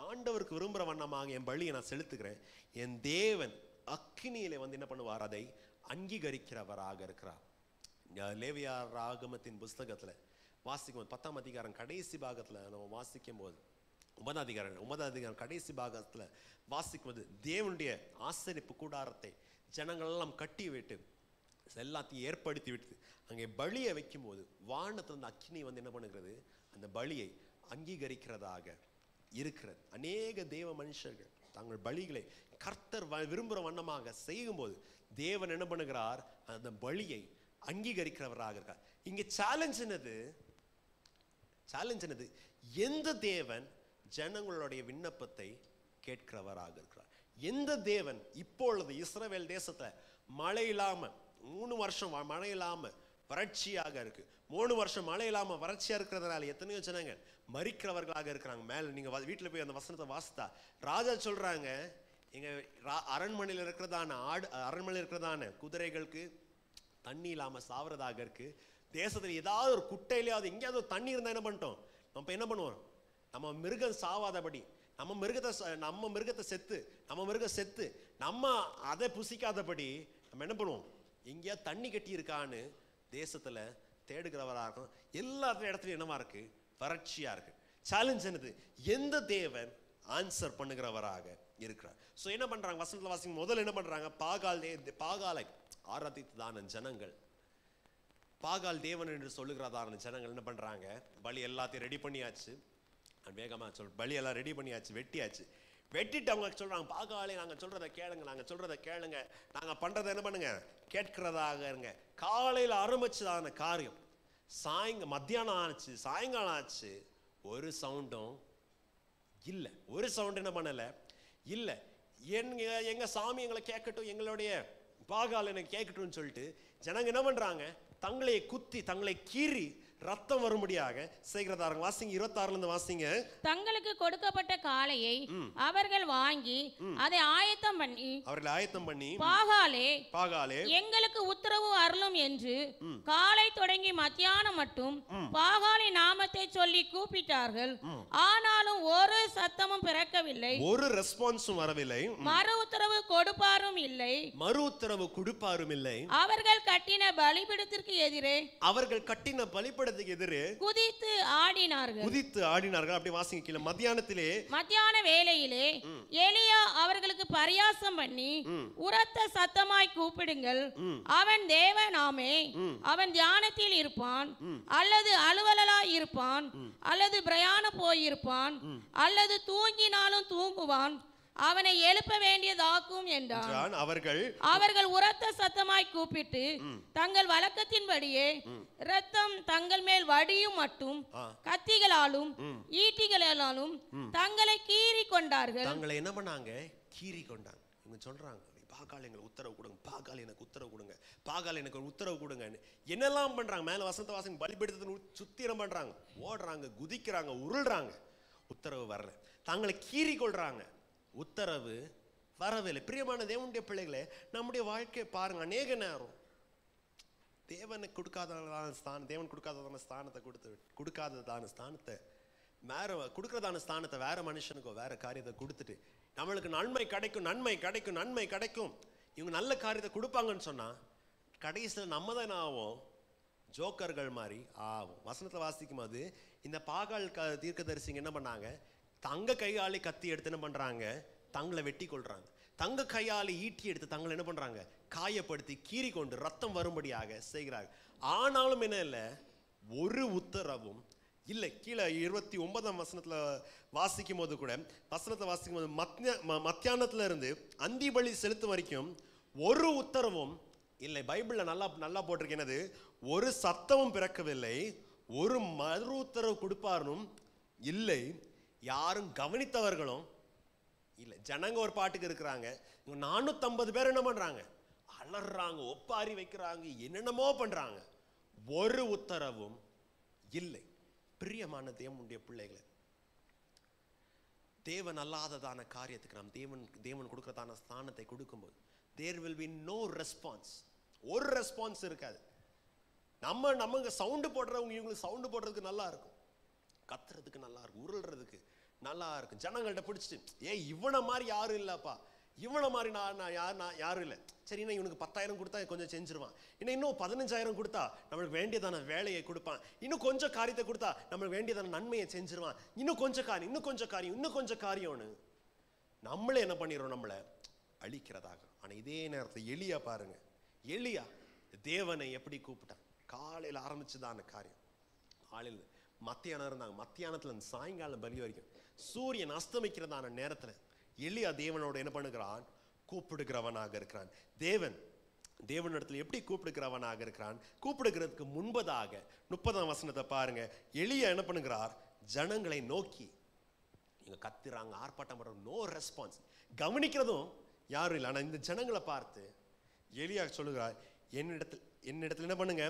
ஆண்டவருக்கு விரும்புகிற வண்ணமாக என் பலியை நான் செலுத்துகிறேன், என் தேவன் அக்கினியிலே வந்து என்ன பண்ணுவார், அதை அங்கீகரிக்கிறவராக இருக்கிறார். லேவியார் ராகமத்தின் புஸ்தகத்துல வாசிக்கும் போது 10ஆம் அதிகாரம் கடைசி பாகத்துல நம்ம வாசிக்கும் போது 9ஆம் அதிகாரம் கடைசி பாகத்துல வாசிக்கும்போது தேவனுடைய ஆசரிப்பு கூடாரத்தை ஜனங்கள் எல்லாம் கட்டி விட்டு எல்லாத்தையும் ஏற்படுத்தி விட்டு அங்கே பலியை வைக்கும் போது வானத்திலிருந்து அக்கினி வந்து என்ன பண்ணுகிறது, அந்த பலியை அங்கீகரிக்கிறதாக இருக்கிறது. அநேக தேவ மனுஷர்கள் தங்கள் பலிகளை கர்த்தர் விரும்புகிற வண்ணமாக செய்யும் போது தேவன் என்ன பண்ணுகிறார், அந்த பலியை அங்கீகரிக்கிறவராக இருக்கார். இங்க சேலஞ்ச் என்னது, எந்த தேவன் ஜனங்களுடைய விண்ணப்பத்தை கேட்கிறவராக இருக்கிறார். எந்த தேவன் இப்பொழுது இஸ்ரவேல் தேசத்தை மழை இல்லாம 3 வருஷம் மழை இல்லாம வறட்சியாக இருக்கு, 3 வருஷம் மழை இல்லாம வறட்சியா இருக்கிறதுனால எத்தனையோ ஜனங்கள் மரிக்கிறவர்களாக இருக்கிறாங்க. மேல நீங்க வீட்டுல போய் அந்த வசனத்தை வாசித்தா ராஜா சொல்றாங்க, எங்க அரண்மனையில் இருக்கிறதான குதிரைகளுக்கு தண்ணி இல்லாம சாவறதாக இருக்கு. தேசத்துல ஏதாவது ஒரு குட்டையிலாவது எங்கேயாவது தண்ணி இருந்தா என்ன பண்ணிட்டோம், நம்ம என்ன பண்ணுவோம், நம்ம மிருகம் சாவாதபடி நம்ம மிருகத்தை செத்து நம்ம அதை புசிக்காதபடி நம்ம என்ன பண்ணுவோம், எங்கேயா தண்ணி கட்டி இருக்கான்னு தேசத்துல தேடுகிறவராக இருக்கும். எல்லா இடத்துலயும் என்னவா இருக்கு, வறட்சியா இருக்கு. சேலஞ்ச் என்னது? எந்த தேவன் ஆன்சர் பண்ணுகிறவராக இருக்கிறார். ஸோ என்ன பண்றாங்க? வசனத்தில் வாசிக்கும் முதல்ல என்ன பண்றாங்க? பாகாலை ஆராதித்ததான ஜனங்கள், பாகால் தேவன் என்று சொல்லுகிறதான ஜனங்கள் என்ன பண்றாங்க? பலி எல்லாத்தையும் ரெடி பண்ணியாச்சு, வேகமா பலி எல்லாம் ரெடி பண்ணியாச்சு, வெட்டியாச்சு. வெட்டிட்டு அவங்க சொல்றாங்க, பாகாலே நாங்க சொல்றதை கேளுங்க, நாங்க சொல்றதை கேளுங்க, நாங்க பண்றதை என்ன பண்ணுங்க, கேட்கிறதாக இருங்க. காலையில் ஆரம்பிச்சதான காரியம் மத்தியானம் ஆச்சு, சாயங்காலம் ஆச்சு, ஒரு சவுண்டும் இல்ல. ஒரு சவுண்ட் என்ன பண்ணல இல்ல. எங்க சாமி எங்களை கேட்கட்டும், எங்களுடைய பாகால் எனக்கு கேட்கட்டும் சொல்லிட்டு ஜனங்க என்ன பண்றாங்க? தங்களை குத்தி, தங்களை கீறி ரத்தம் வரும்படியாக செய்கிறதாங்க. வாசிங்க 26 வாசிங்க. தங்களுக்கு கொடுக்கப்பட்ட காளையை அவர்கள் வாங்கி அதை ஆயத்தம் பண்ணி பாகாலே எங்களுக்கு உத்தரவு அருளும் என்று காலை தொடங்கி மத்தியானம் மட்டும் பாகாலின் நாமத்தை சொல்லி கூப்பிட்டார்கள். ஆனாலும் ஒரு சத்தமும் பிறக்கவில்லை, ஒரு ரெஸ்பான்ஸும் வரவில்லை, மறு உத்தரவு கொடுப்பாரும் இல்லை. அவர்கள் கட்டின பலிபீடத்திற்கு எதிரே குதித்து ஆடினார்கள். அப்படி வாசிங்க கீழே. மத்தியான வேளையிலே எலியா அவர்களுக்கு பரியாசம் பண்ணி உரத்த சத்தமாய் கூப்பிடுங்கள், அவன் தேவனாமே, அவன் தியானத்தில் இருப்பான், அல்லது அலுவலாய் இருப்பான், அல்லது பிரயாண போயிருப்பான், அல்லது தூங்கினாலும் தூங்குவான், அவனை எழுப்ப வேண்டியதாக்கும் என்றான். அவர்கள் உரத்த சத்தமாய் கூப்பிட்டு தங்கள் வழக்கத்தின்படியே இரத்தம் தங்கள் மேல் வடியும் மட்டும் கத்திகளாலும் ஈட்டிகளாலும் தங்களை கீறி கொண்டார்கள். தங்களை என்ன பண்ணாங்க? கீறி கொண்டாங்க. இவங்க சொல்றாங்க, பாகால் எங்களுக்கு உத்தரவு கொடுங்க, பாகால் எனக்கு உத்தரவு கொடுங்க, பாகால் எனக்கு ஒரு உத்தரவு கொடுங்க. என்னெல்லாம் பண்றாங்க? மேல வசந்த வாசன் பலிபீடத்தை சுத்திரம் பண்றாங்க, ஓடுறாங்க, குதிக்கிறாங்க, உருள்றாங்க. உத்தரவு வரல. தங்களை கீறி கொள்றாங்க. உத்தரவு வரவில்லை. பிரியமான தேவனுடைய பிள்ளைகளே, நம்முடைய வாழ்க்கையை பாருங்க. அநேக நேரம் தேவன் கொடுக்காததான ஸ்தானத்தை வேற மனுஷனுக்கோ வேற காரியத்தை கொடுத்துட்டு நம்மளுக்கு நன்மை கிடைக்கும் இவங்க நல்ல காரியத்தை கொடுப்பாங்கன்னு சொன்னா கடைசியில் நம்ம தான் ஆகும் ஜோக்கர்கள் மாதிரி ஆகும். வசனத்தை வாசிக்கும் போது இந்த பாகால் தீர்க்கதரிசிங்க என்ன பண்ணாங்க? தங்க கையாலே கத்தி எடுத்து என்ன பண்றாங்க? தங்களை வெட்டி கொள்றாங்க. தங்க கையாலே ஈட்டி எடுத்து தங்களை என்ன பண்றாங்க? காயப்படுத்தி கீறி கொண்டு ரத்தம் வரும்படியாக செய்கிறாங்க. ஆனாலும் என்ன இல்லை, ஒரு உத்தரவும் இல்லை. கீழே 29 வசனத்துல வாசிக்கும் போது கூட மத்தியானத்துல இருந்து அந்தி பலி செலுத்தும் வரைக்கும் ஒரு உத்தரவும் இல்லை. பைபிள்ல நல்லா போட்டிருக்கேனது, ஒரு சத்தமும் பிறக்கவில்லை, ஒரு மறு உத்தரவு கொடுப்பாரும் இல்லை, யாரும் கவனித்தவர்களும் இல்லை. ஜனங்க ஒரு பாட்டுக்கு இருக்கிறாங்க, 450 பேர் என்ன பண்றாங்க? அலறாங்க, ஒப்பாரி வைக்கிறாங்க, என்னென்னமோ பண்றாங்க. ஒரு உத்தரவும் இல்லை. பிரியமான தேவனுடைய பிள்ளைகளை, தேவன் அல்லாததான காரியத்துக்கு நாம் தேவன் கொடுக்கிறதான ஸ்தானத்தை கொடுக்கும்போது there will be no response. ஒரு ரெஸ்பான்ஸ் இருக்காது. நம்ம சவுண்டு போடுறவங்க இவங்களுக்கு சவுண்டு போடுறதுக்கு நல்லா இருக்கும், கத்துறதுக்கு நல்லா இருக்கும், உருள்றதுக்கு நல்லா இருக்கும். ஜனங்கள்ட்ட பிடிச்சிட்டு இவனை மாதிரி யாரும் இல்லப்பா, இவனை மாதிரி நான் யாரும் இல்லை, சரி இவனுக்கு 10,000 கொடுத்தா கொஞ்சம் செஞ்சிருவான், இன்னும் 15,000 கொடுத்தா நம்மளுக்கு வேண்டியதான வேலையை கொடுப்பான், இன்னும் கொஞ்சம் காரியத்தை கொடுத்தா நம்மளுக்கு வேண்டியதான நன்மையை செஞ்சிருவான், இன்னும் கொஞ்சம் காரியம்னு நம்மளே என்ன பண்ணிடுறோம்? நம்மளை அழிக்கிறதாக. ஆனா இதே நேரத்தில் எலியா பாருங்க, எலியா தேவனை எப்படி கூப்பிட்டான்? காலையில் ஆரம்பிச்சுதான காரியம். காலையில் மத்தியானம் இருந்தாங்க, மத்தியானத்துல இருந்து சாயங்காலம் பலி வரைக்கும் சூரியன் அஸ்தமிக்கிறதான நேரத்துல எலியா தேவனோட என்ன பண்ணுகிறான்? கூப்பிடுகிறவனாக இருக்கிறான். தேவனிடத்துல எப்படி கூப்பிடுகிறவனாக இருக்கிறான்? கூப்பிடுகிறதுக்கு முன்பதாக 30 வசனத்தை பாருங்க. எலியா என்ன பண்ணுகிறார்? ஜனங்களை நோக்கி இங்க கத்துறாங்க, ஆர்ப்பாட்டம் பண்றாங்க, நோ ரெஸ்பான்ஸ், கவனிக்கிறதும் யாரும் இல்லை. ஆனா இந்த ஜனங்களை பார்த்து எலியா சொல்லுகிறார், என்னிடத்துல என்ன பண்ணுங்க?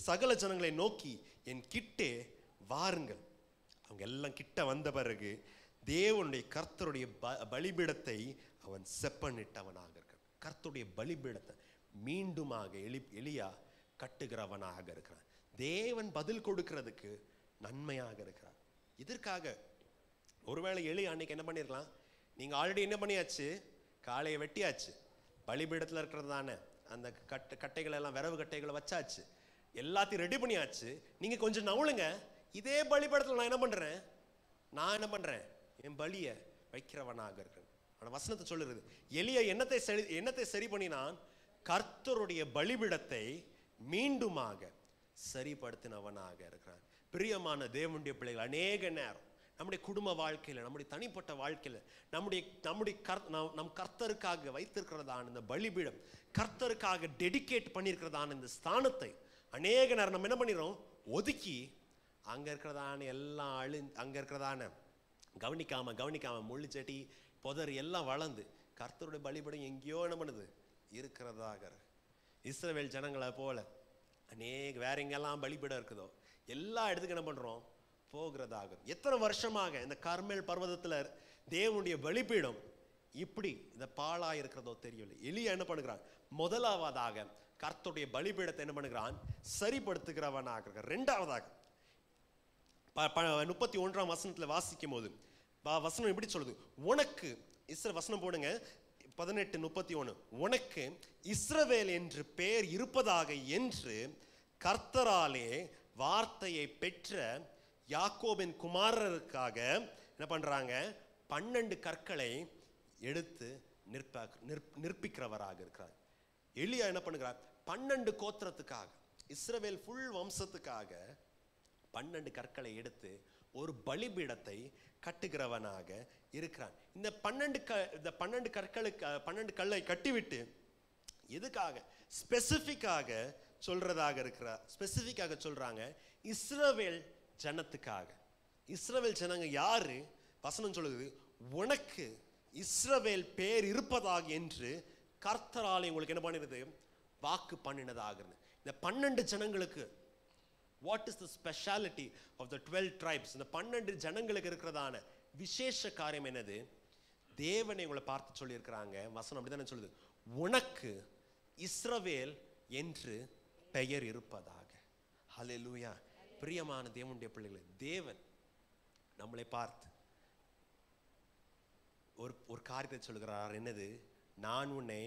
சகல ஜனங்களை நோக்கி என் கிட்டே வாருங்கள். அவங்க எல்லாம் கிட்ட வந்த பிறகு தேவனுடைய கர்த்தருடைய பலிபீடத்தை அவன் செப்பனிட்டவனாக இருக்கிறான். கர்த்தருடைய பலிபீடத்தை மீண்டுமாக எலியா கட்டுகிறவனாக இருக்கிறான். தேவன் பதில் கொடுக்கிறதுக்கு நன்மையாக இருக்கிறார். இதற்காக ஒருவேளை எலியா அன்னைக்கு என்ன பண்ணிருக்கலாம்? நீங்க ஆல்ரெடி என்ன பண்ணியாச்சு? காளையை வெட்டியாச்சு, பலிபீடத்துல இருக்கிறதான அந்த கட்டைகள் எல்லாம் விரவு கட்டைகளை வச்சாச்சு, எல்லாத்தையும் ரெடி பண்ணியாச்சு, நீங்க கொஞ்சம் நவுளுங்க, இதே பலிபீடத்தில் நான் என்ன பண்றேன், என் பலியை வைக்கிறவனாக இருக்கேன். ஆனா வசனத்தை சொல்லுறது, எலியா என்னத்தை சரி பண்ணினான், கர்த்தருடைய பலிபீடத்தை மீண்டுமாக சரிப்படுத்தினவனாக இருக்கிறான். பிரியமான தேவனுடைய பிள்ளைகள், அநேக நேரம் நம்முடைய குடும்ப வாழ்க்கையில, நம்முடைய தனிப்பட்ட வாழ்க்கையில, நம் கர்த்தருக்காக வைத்திருக்கிறதான இந்த பலிபீடம், கர்த்தருக்காக டெடிகேட் பண்ணியிருக்கிறதான இந்த ஸ்தானத்தை அநேக நேரம் நம்ம என்ன பண்ணிடுறோம், ஒதுக்கி அங்க இருக்கிறதான எல்லாம் அங்க இருக்கிறதான கவனிக்காம முள்ளு செடி புதர் எல்லாம் வளர்ந்து கர்த்தருடைய பலிபீடம் எங்கேயோ என்ன பண்ணுது இருக்கிறதாக. இஸ்ரவேல் ஜனங்களை போல வேற எங்கெல்லாம் பலிபீடம் இருக்குதோ எல்லா இடத்துக்கும் என்ன பண்றோம், போகிறதாக. எத்தனை வருஷமாக இந்த கர்மேல் பர்வதத்துல தேவனுடைய பலிபீடம் இப்படி இந்த பாழா இருக்கிறதோ தெரியவில்லை. எலியா என்ன பண்ணுகிறான், முதலாவதாக கர்த்தருடைய பலிபீடத்தை என்ன பண்ணுகிறான், சரிப்படுத்துகிறவனாக இருக்கிறான். இரண்டாவதாக 31ஆம் வசனத்துல வாசிக்கும் போது வசனம் எப்படி சொல்லுது, உனக்கு வசனம் போடுங்க 18:31, உனக்கு இஸ்ரவேல் என்று பெயர் இருப்பதாக என்று கர்த்தராலே வார்த்தையை பெற்ற யாக்கோபின் குமாரருக்காக என்ன பண்றாங்க, 12 கற்களை எடுத்து நிற்பிக்கிறவராக இருக்கிறார். எலியா என்ன பண்ணுகிறார், 12 கோத்திரத்துக்காக, இஸ்ரவேல் ஃபுல் வம்சத்துக்காக 12 கற்களை எடுத்து ஒரு பலிபீடத்தை கட்டுகிறவனாக இருக்கிறான். இந்த 12 கல்லை கட்டிவிட்டு எதுக்காக ஸ்பெசிபிக்காக சொல்றாங்க, இஸ்ரவேல் ஜனத்துக்காக. இஸ்ரவேல் ஜனங்க யாரு, வசனம் சொல்லுது, உனக்கு இஸ்ரவேல் பேர் இருப்பதாக என்று கர்த்தராலே உங்களுக்கு என்ன பண்ணிருது, வாக்கு பண்ணினதாக. இந்த 12 ஜனங்களுக்கு what is the speciality of the 12 tribes, இந்த 12 ஜனங்களுக்கு இருக்கிறதான விசேஷ காரியம் என்னது, தேவனை உங்களை பார்த்து சொல்லி இருக்கிறாங்க. வசனம் அப்படிதானே சொல்லுது, உனக்கு இஸ்ரவேல் என்று பெயர் இருப்பதாக. ஹல்லேலூயா. பிரியமான தேவனுடைய பிள்ளைகளே, தேவன் நம்மளை பார்த்து ஒரு காரியத்தை சொல்கிறார், என்னது, நான் உன்னை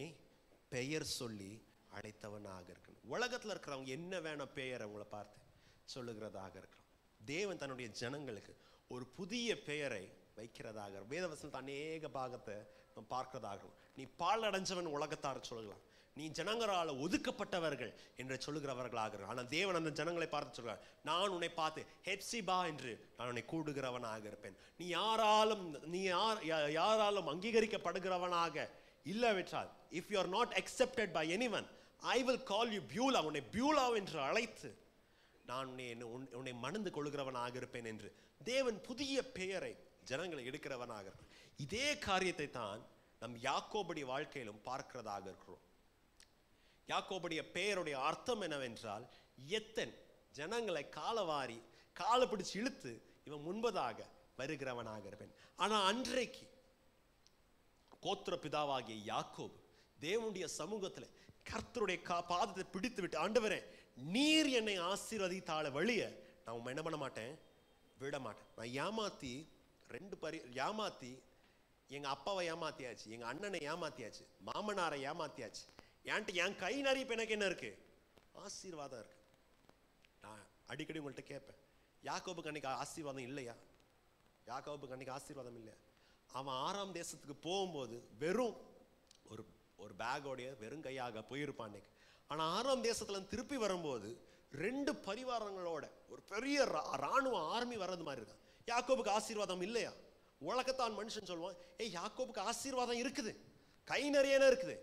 பெயர் சொல்லி அழைத்தவனாக இருக்கணும். உலகத்துல இருக்கிறவங்க என்ன வேணும் பெயரை உங்களை பார்த்து சொல்லுகிறதாக இருக்கிறோம். தேவன் தன்னுடைய ஜனங்களுக்கு ஒரு புதிய பெயரை வைக்கிறதாக. வேதவசனத்தை அநேக பாகத்தை நம்ம பார்க்கிறதாக. நீ பால் அடைஞ்சவன் உலகத்தார் சொல்லலாம், நீ ஜனங்களால் ஒதுக்கப்பட்டவர்கள் என்று சொல்லுகிறவர்களாக. ஆனால் தேவன் அந்த ஜனங்களை பார்த்து சொல்கிறார், நான் உன்னை பார்த்து ஹெப்சிபா என்று நான் உன்னை கூடுகிறவனாக இருப்பேன். நீ யாராலும் அங்கீகரிக்கப்படுகிறவனாக இல்லவென்றால், if you are not accepted by anyone, I will call you Beulah, உன்னை பியூலா என்று அழைத்து நான் உன்னை மணந்து கொள்கிறவனாக இருப்பேன் என்று தேவன் புதிய பெயரை ஜனங்களை எடுக்கிறவனாக இருப்பான். இதே காரியத்தை தான் நம் யாக்கோபுடைய வாழ்க்கையிலும் பார்க்கிறதாக இருக்கிறோம். யாக்கோபுடைய பெயருடைய அர்த்தம் என்னவென்றால், எத்தன் ஜனங்களை காலவாரி காலை பிடிச்சு இழுத்து இவன் முன்பதாக வருகிறவனாக இருப்பேன். ஆனா அன்றைக்கு கோத்திர பிதாவாகிய யாக்கோபு தேவனுடைய சமூகத்துல கர்த்தருடைய பாதத்தை பிடித்து விட்டு, ஆண்டவரே நீர் என்னை ஆசீர்வதித்தால வழிய நான் என்ன பண்ண மாட்டேன், விட மாட்டேன். நான் ஏமாத்தி எங்க அப்பாவை ஏமாத்தியாச்சு, எங்க அண்ணனை ஏமாத்தியாச்சு, மாமனாரை ஏமாத்தியாச்சு, என் கை நிறைய எனக்கு என்ன இருக்கு, ஆசீர்வாதம் இருக்கு. நான் அடிக்கடி உங்கள்கிட்ட கேட்பேன், யாக்கோபுக்கு அன்னைக்கு ஆசீர்வாதம் இல்லையா? யாக்கோபுக்கு அன்னைக்கு ஆசீர்வாதம் இல்லையா? அவன் 6ஆம் தேசத்துக்கு போகும்போது வெறும் ஒரு பேக்கோடைய வெறும் கையாக போயிருப்பான் அன்னைக்கு. ஆனா 6ஆம் தேசத்துல திருப்பி வரும்போது 2 பரிவாரங்களோட ஒரு பெரிய ராணுவ ஆர்மி வர்றது மாதிரி இருக்கான். யாக்கோபுக்கு ஆசீர்வாதம் இல்லையா? உலகத்தான் மனுஷன் சொல்லுவான், யாக்கோபுக்கு ஆசீர்வாதம் இருக்குது, கை நிறைய இருக்குது,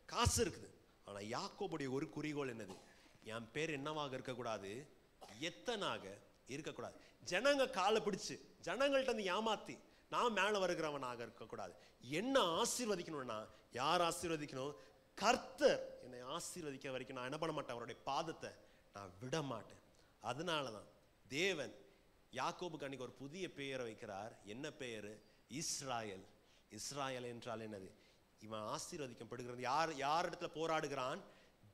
காசு இருக்குது. ஆனா யாக்கோபுடைய ஒரு குறிக்கோள் என்னது, என் பேர் என்னவாக இருக்கக்கூடாது, எத்தனாக இருக்கக்கூடாது. ஜனங்க காலை பிடிச்சு ஜனங்கள்ட்ட இருந்து ஏமாத்தி நான் மேல வருகிறவனாக இருக்கக்கூடாது. என்ன ஆசீர்வதிக்கணும்னா, யார் ஆசீர்வதிக்கணும், கர்த்தர் என்னை ஆசீர்வதிக்க வரைக்கும் நான் என்ன பண்ண மாட்டேன், அவருடைய பாதத்தை நான் விட மாட்டேன். அதனாலதான் தேவன் யாக்கோபுக்கு அன்னைக்கு ஒரு புதிய பெயரை வைக்கிறார். என்ன பெயரு? இஸ்ராயல். இஸ்ராயல் என்றால் என்னது, இவன் ஆசீர்வதிக்கப்படுகிறது. யார் இடத்துல போராடுகிறான்?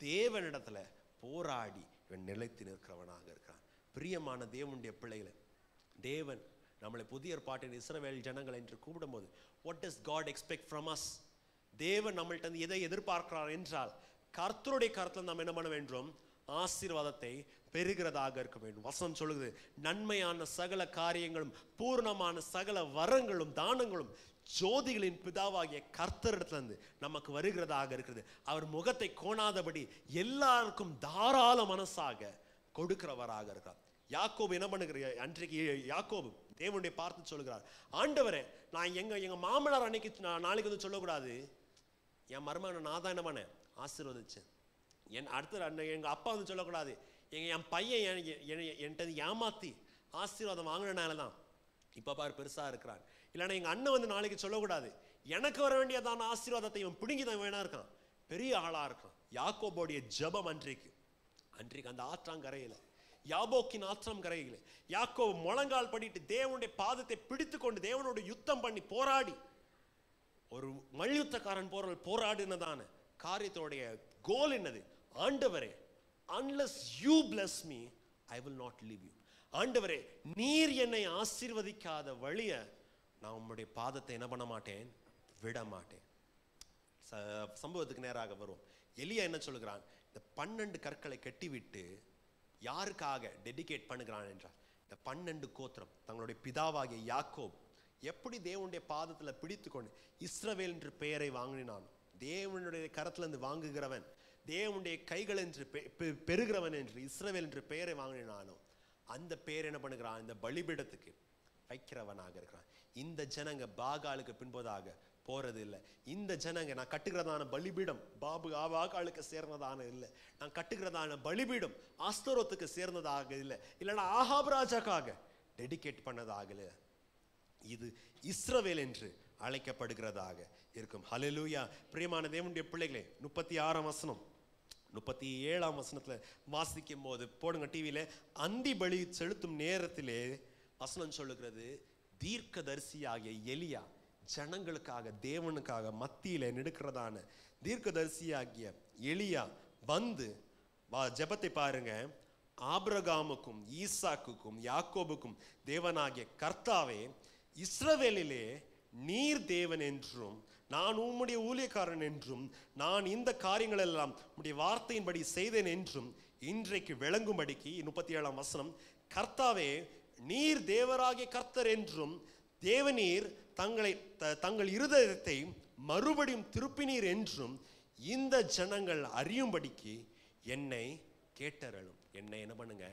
தேவனிடத்துல போராடி இவன் நிலைத்து நிற்கிறவனாக இருக்கிறான். பிரியமான தேவனுடைய பிள்ளைகளை, தேவன் நம்மளை புதிய ஏற்பாட்டின் இஸ்ரவேல் ஜனங்கள் என்று கூப்பிடும்போது, what does God expect from us? தேவன் நம்மள்ட்ட எதை எதிர்பார்க்கிறார் என்றால், கர்த்தருடைய கருத்துல நாம் என்ன பண்ண வேண்டும், ஆசீர்வாதத்தை பெறுகிறதாக இருக்க வேண்டும். வசனம் சொல்லுது, நன்மையான சகல காரியங்களும் பூர்ணமான சகல வரங்களும் தானங்களும் ஜோதிகளின் பிதாவாகிய கர்த்தரிடத்திலிருந்து நமக்கு வருகிறதாக இருக்கிறது. அவர் முகத்தை கோணாதபடி எல்லாருக்கும் தாராள மனசாக கொடுக்கிறவராக இருக்கிறார். யாக்கோபு என்ன பண்ணுகிற, அன்றைக்கு யாக்கோபு தேவனுடைய பார்த்து சொல்லுகிறார், ஆண்டவரே, நான் எங்க மாமனார் அன்னைக்கு நாளைக்கு வந்து சொல்லக்கூடாது, என் மருமகனை நான் தான் என்ன பண்ணேன், ஆசீர்வதிச்சேன். அடுத்த எங்க அப்பா வந்து சொல்லக்கூடாது, என் பையன் என்கிட்ட ஏமாத்தி ஆசீர்வாதம் வாங்கினால தான் இப்ப பாரு பெருசா இருக்கிறான். இல்லைன்னா எங்க அண்ணன் வந்து நாளைக்கு சொல்லக்கூடாது, எனக்கு வர வேண்டியதான ஆசீர்வாதத்தை இவன் பிடுங்கி தான் வேணா இருக்கான், பெரிய ஆளா இருக்கான். யாக்கோபோடைய ஜெபம் அன்றைக்கு அந்த ஆற்றாங்கரையில, யாபோக்கின் ஆற்றம் கரையில யாக்கோபு முழங்கால் படிட்டு தேவனுடைய பாதத்தை பிடித்து கொண்டு தேவனோட யுத்தம் பண்ணி போராடி, ஒரு மல்யுத்தக்காரன் போராடினதான காரியத்தோடைய கோல் என்னது, ஆண்டவரே, unless you bless me I will not leave you. ஆண்டவரே, நீர் என்னை ஆசீர்வதிக்காத வழிய நான் உம்முடைய பாதத்தை என்ன பண்ண மாட்டேன், விட மாட்டேன். சம்பவத்துக்கு நேராக வருவோம். எலியா என்ன சொல்லுகிறான், இந்த 12 கற்களை கட்டிவிட்டு யாருக்காக டெடிகேட் பண்ணுகிறான் என்றால், இந்த 12 கோத்திரம் தங்களுடைய பிதாவாகிய யாக்கோப் எப்படி தேவனுடைய பாதத்தில் பிடித்து கொண்டு இஸ்ரவேல் என்று பெயரை வாங்கினான், தேவனுடைய கரத்திலிருந்து வாங்குகிறவன், தேவனுடைய கைகள் என்று பெறுகிறவன் என்று இஸ்ரவேல் என்று பெயரை வாங்கினானோ அந்த பெயர் என்ன பண்ணுகிறான், இந்த பலிபீடத்துக்கு வைக்கிறவனாக இருக்கிறான். இந்த ஜனங்க பாகாலுக்கு பின்பதாக போறது இல்லை. இந்த ஜனங்க நான் கட்டுகிறதான பலிபீடம் பாகாலுக்கு சேர்ந்ததான இல்லை, நான் கட்டுகிறதான பலிபீடம் ஆஸ்தரோத்துக்கு சேர்ந்ததாக இல்லை, இல்லைன்னா ஆகாப் ராஜாக்காக டெடிகேட் பண்ணதாக, இது இஸ்ரவேல் என்று அழைக்கப்படுகிறதாக இருக்கும். ஹல்லேலூயா. பிரியமான தேவனுடைய பிள்ளைகளே, 36ஆம் வசனம் 37ஆம் வசனத்துல வாசிக்கும் போது போடுங்க டிவியில, அந்தி பலி செலுத்தும் நேரத்திலே வசனம் சொல்லுகிறது, தீர்க்கதரிசியாகிய எலியா ஜனங்களுக்காக தேவனுக்காக மத்தியில நிற்கிறதான தீர்க்கதரிசியாகிய எலியா வந்து ஜெபத்தை பாருங்க, ஆபிரகாமுக்கும் ஈசாக்குக்கும் யாக்கோபுக்கும் தேவனாகிய கர்த்தாவே, இஸ்ரவேலிலே நீர் தேவன் என்றும் நான் உம்முடைய ஊழியக்காரன் என்றும் நான் இந்த காரியங்கள் எல்லாம் உம்முடைய வார்த்தையின்படி செய்தேன் என்றும் இன்றைக்கு விளங்கும்படிக்கு 37ஆம் வசனம், கர்த்தாவே, நீர் தேவராகிய கர்த்தர் என்றும் தேவநீர் தங்கள் இருதயத்தை மறுபடியும் திருப்பினீர் என்றும் இந்த ஜனங்கள் அறியும்படிக்கு என்னை கேட்டருளும். என்னை என்ன பண்ணுங்க,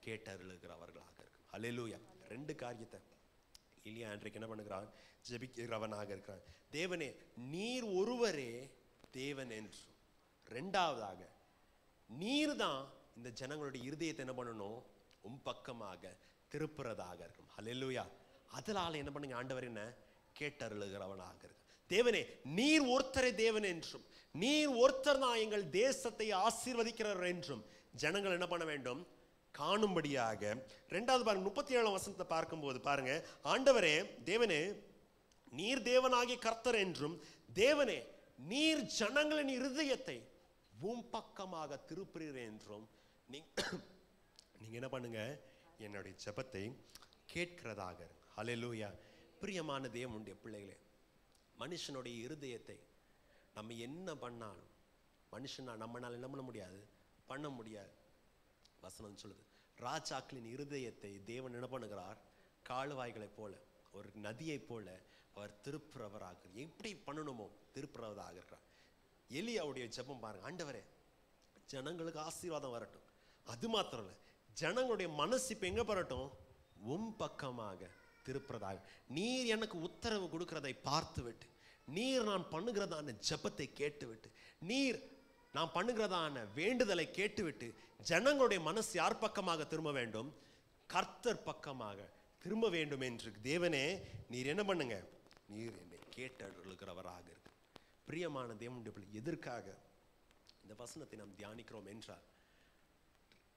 கேட்டருளுகிறவர்களாக இருக்கும். ஹல்லேலூயா. 2 காரியத்தை எலியா அன்றைக்கு என்ன பண்ணுகிறான், ஜெபிக்கிறவனாக இருக்கிறான். தேவனே, நீர் ஒருவரே தேவன் என்றும், 2வதாக நீர் தான் இந்த ஜனங்களுடைய இருதயத்தை என்ன பண்ணணும், பக்கமாக திருப்புறதாக இருக்கும். ஹல்லேலூயா. அதனால என்ன பண்ணுங்க, ஆண்டவர் என்ன கேட்டருளுகிறவனாக இருக்கு. தேவனே, நீர் ஒருத்தரே தேவன் என்றும் நீர் ஒருத்தர் தான் எங்கள் தேசத்தை ஆசீர்வதிக்கிறவர் என்றும் ஜனங்கள் என்ன பண்ண வேண்டும், காணும்படியாக. 2வது பாருங்க, 37ஆம் வசனத்தை பார்க்கும்போது பாருங்க, ஆண்டவரே, தேவனே, நீர் தேவனாகிய கர்த்தர் என்றும் தேவனே, நீர் ஜனங்களின் இருதயத்தை பக்கமாக திருப்புறீர் என்றும் நீங்க என்ன பண்ணுங்க, என்னுடைய ஜெபத்தை கேட்கிறதாக. ஹல்லேலூயா. பிரியமான தேவனுடைய பிள்ளைகளே, மனுஷனுடைய இருதயத்தை நம்ம என்ன பண்ணாலும் மனுஷனா நம்மளால என்ன பண்ண முடியாது, பண்ண முடியாது. வசனம் சொல்லுது, ராஜாக்களின் இருதயத்தை தேவன் என்ன பண்ணுகிறார், கால்வாய்களை போல, ஒரு நதியை போல அவர் திருப்புறவராக. எப்படி பண்ணணுமோ திருப்புறவராக இருக்கிறார். எலியாவுடைய ஜெபம் பாருங்க, ஆண்டவரே, ஜனங்களுக்கு ஆசீர்வாதம் வரட்டும், அது மாத்திரம் இல்லை, ஜனங்களுடைய மனசு இப்ப எங்க வரட்டும், பக்கமாக திருப்புறதாக. நீர் எனக்கு உத்தரவு கொடுக்கிறதை பார்த்து விட்டு, நீர் நான் பண்ணுகிறதான ஜெபத்தை கேட்டு விட்டு, நீர் நான் பண்ணுகிறதான வேண்டுதலை கேட்டுவிட்டு ஜனங்களுடைய மனசு யார் பக்கமாக திரும்ப வேண்டும், கர்த்தர் பக்கமாக திரும்ப வேண்டும் என்று தேவனே நீர் என்ன பண்ணுங்க, நீர் என்னை கேட்டருளுகிறவராக இருக்கு. பிரியமான தேவனுடைய பிள்ளை, எதற்காக இந்த வசனத்தை நாம் தியானிக்கிறோம் என்றால்,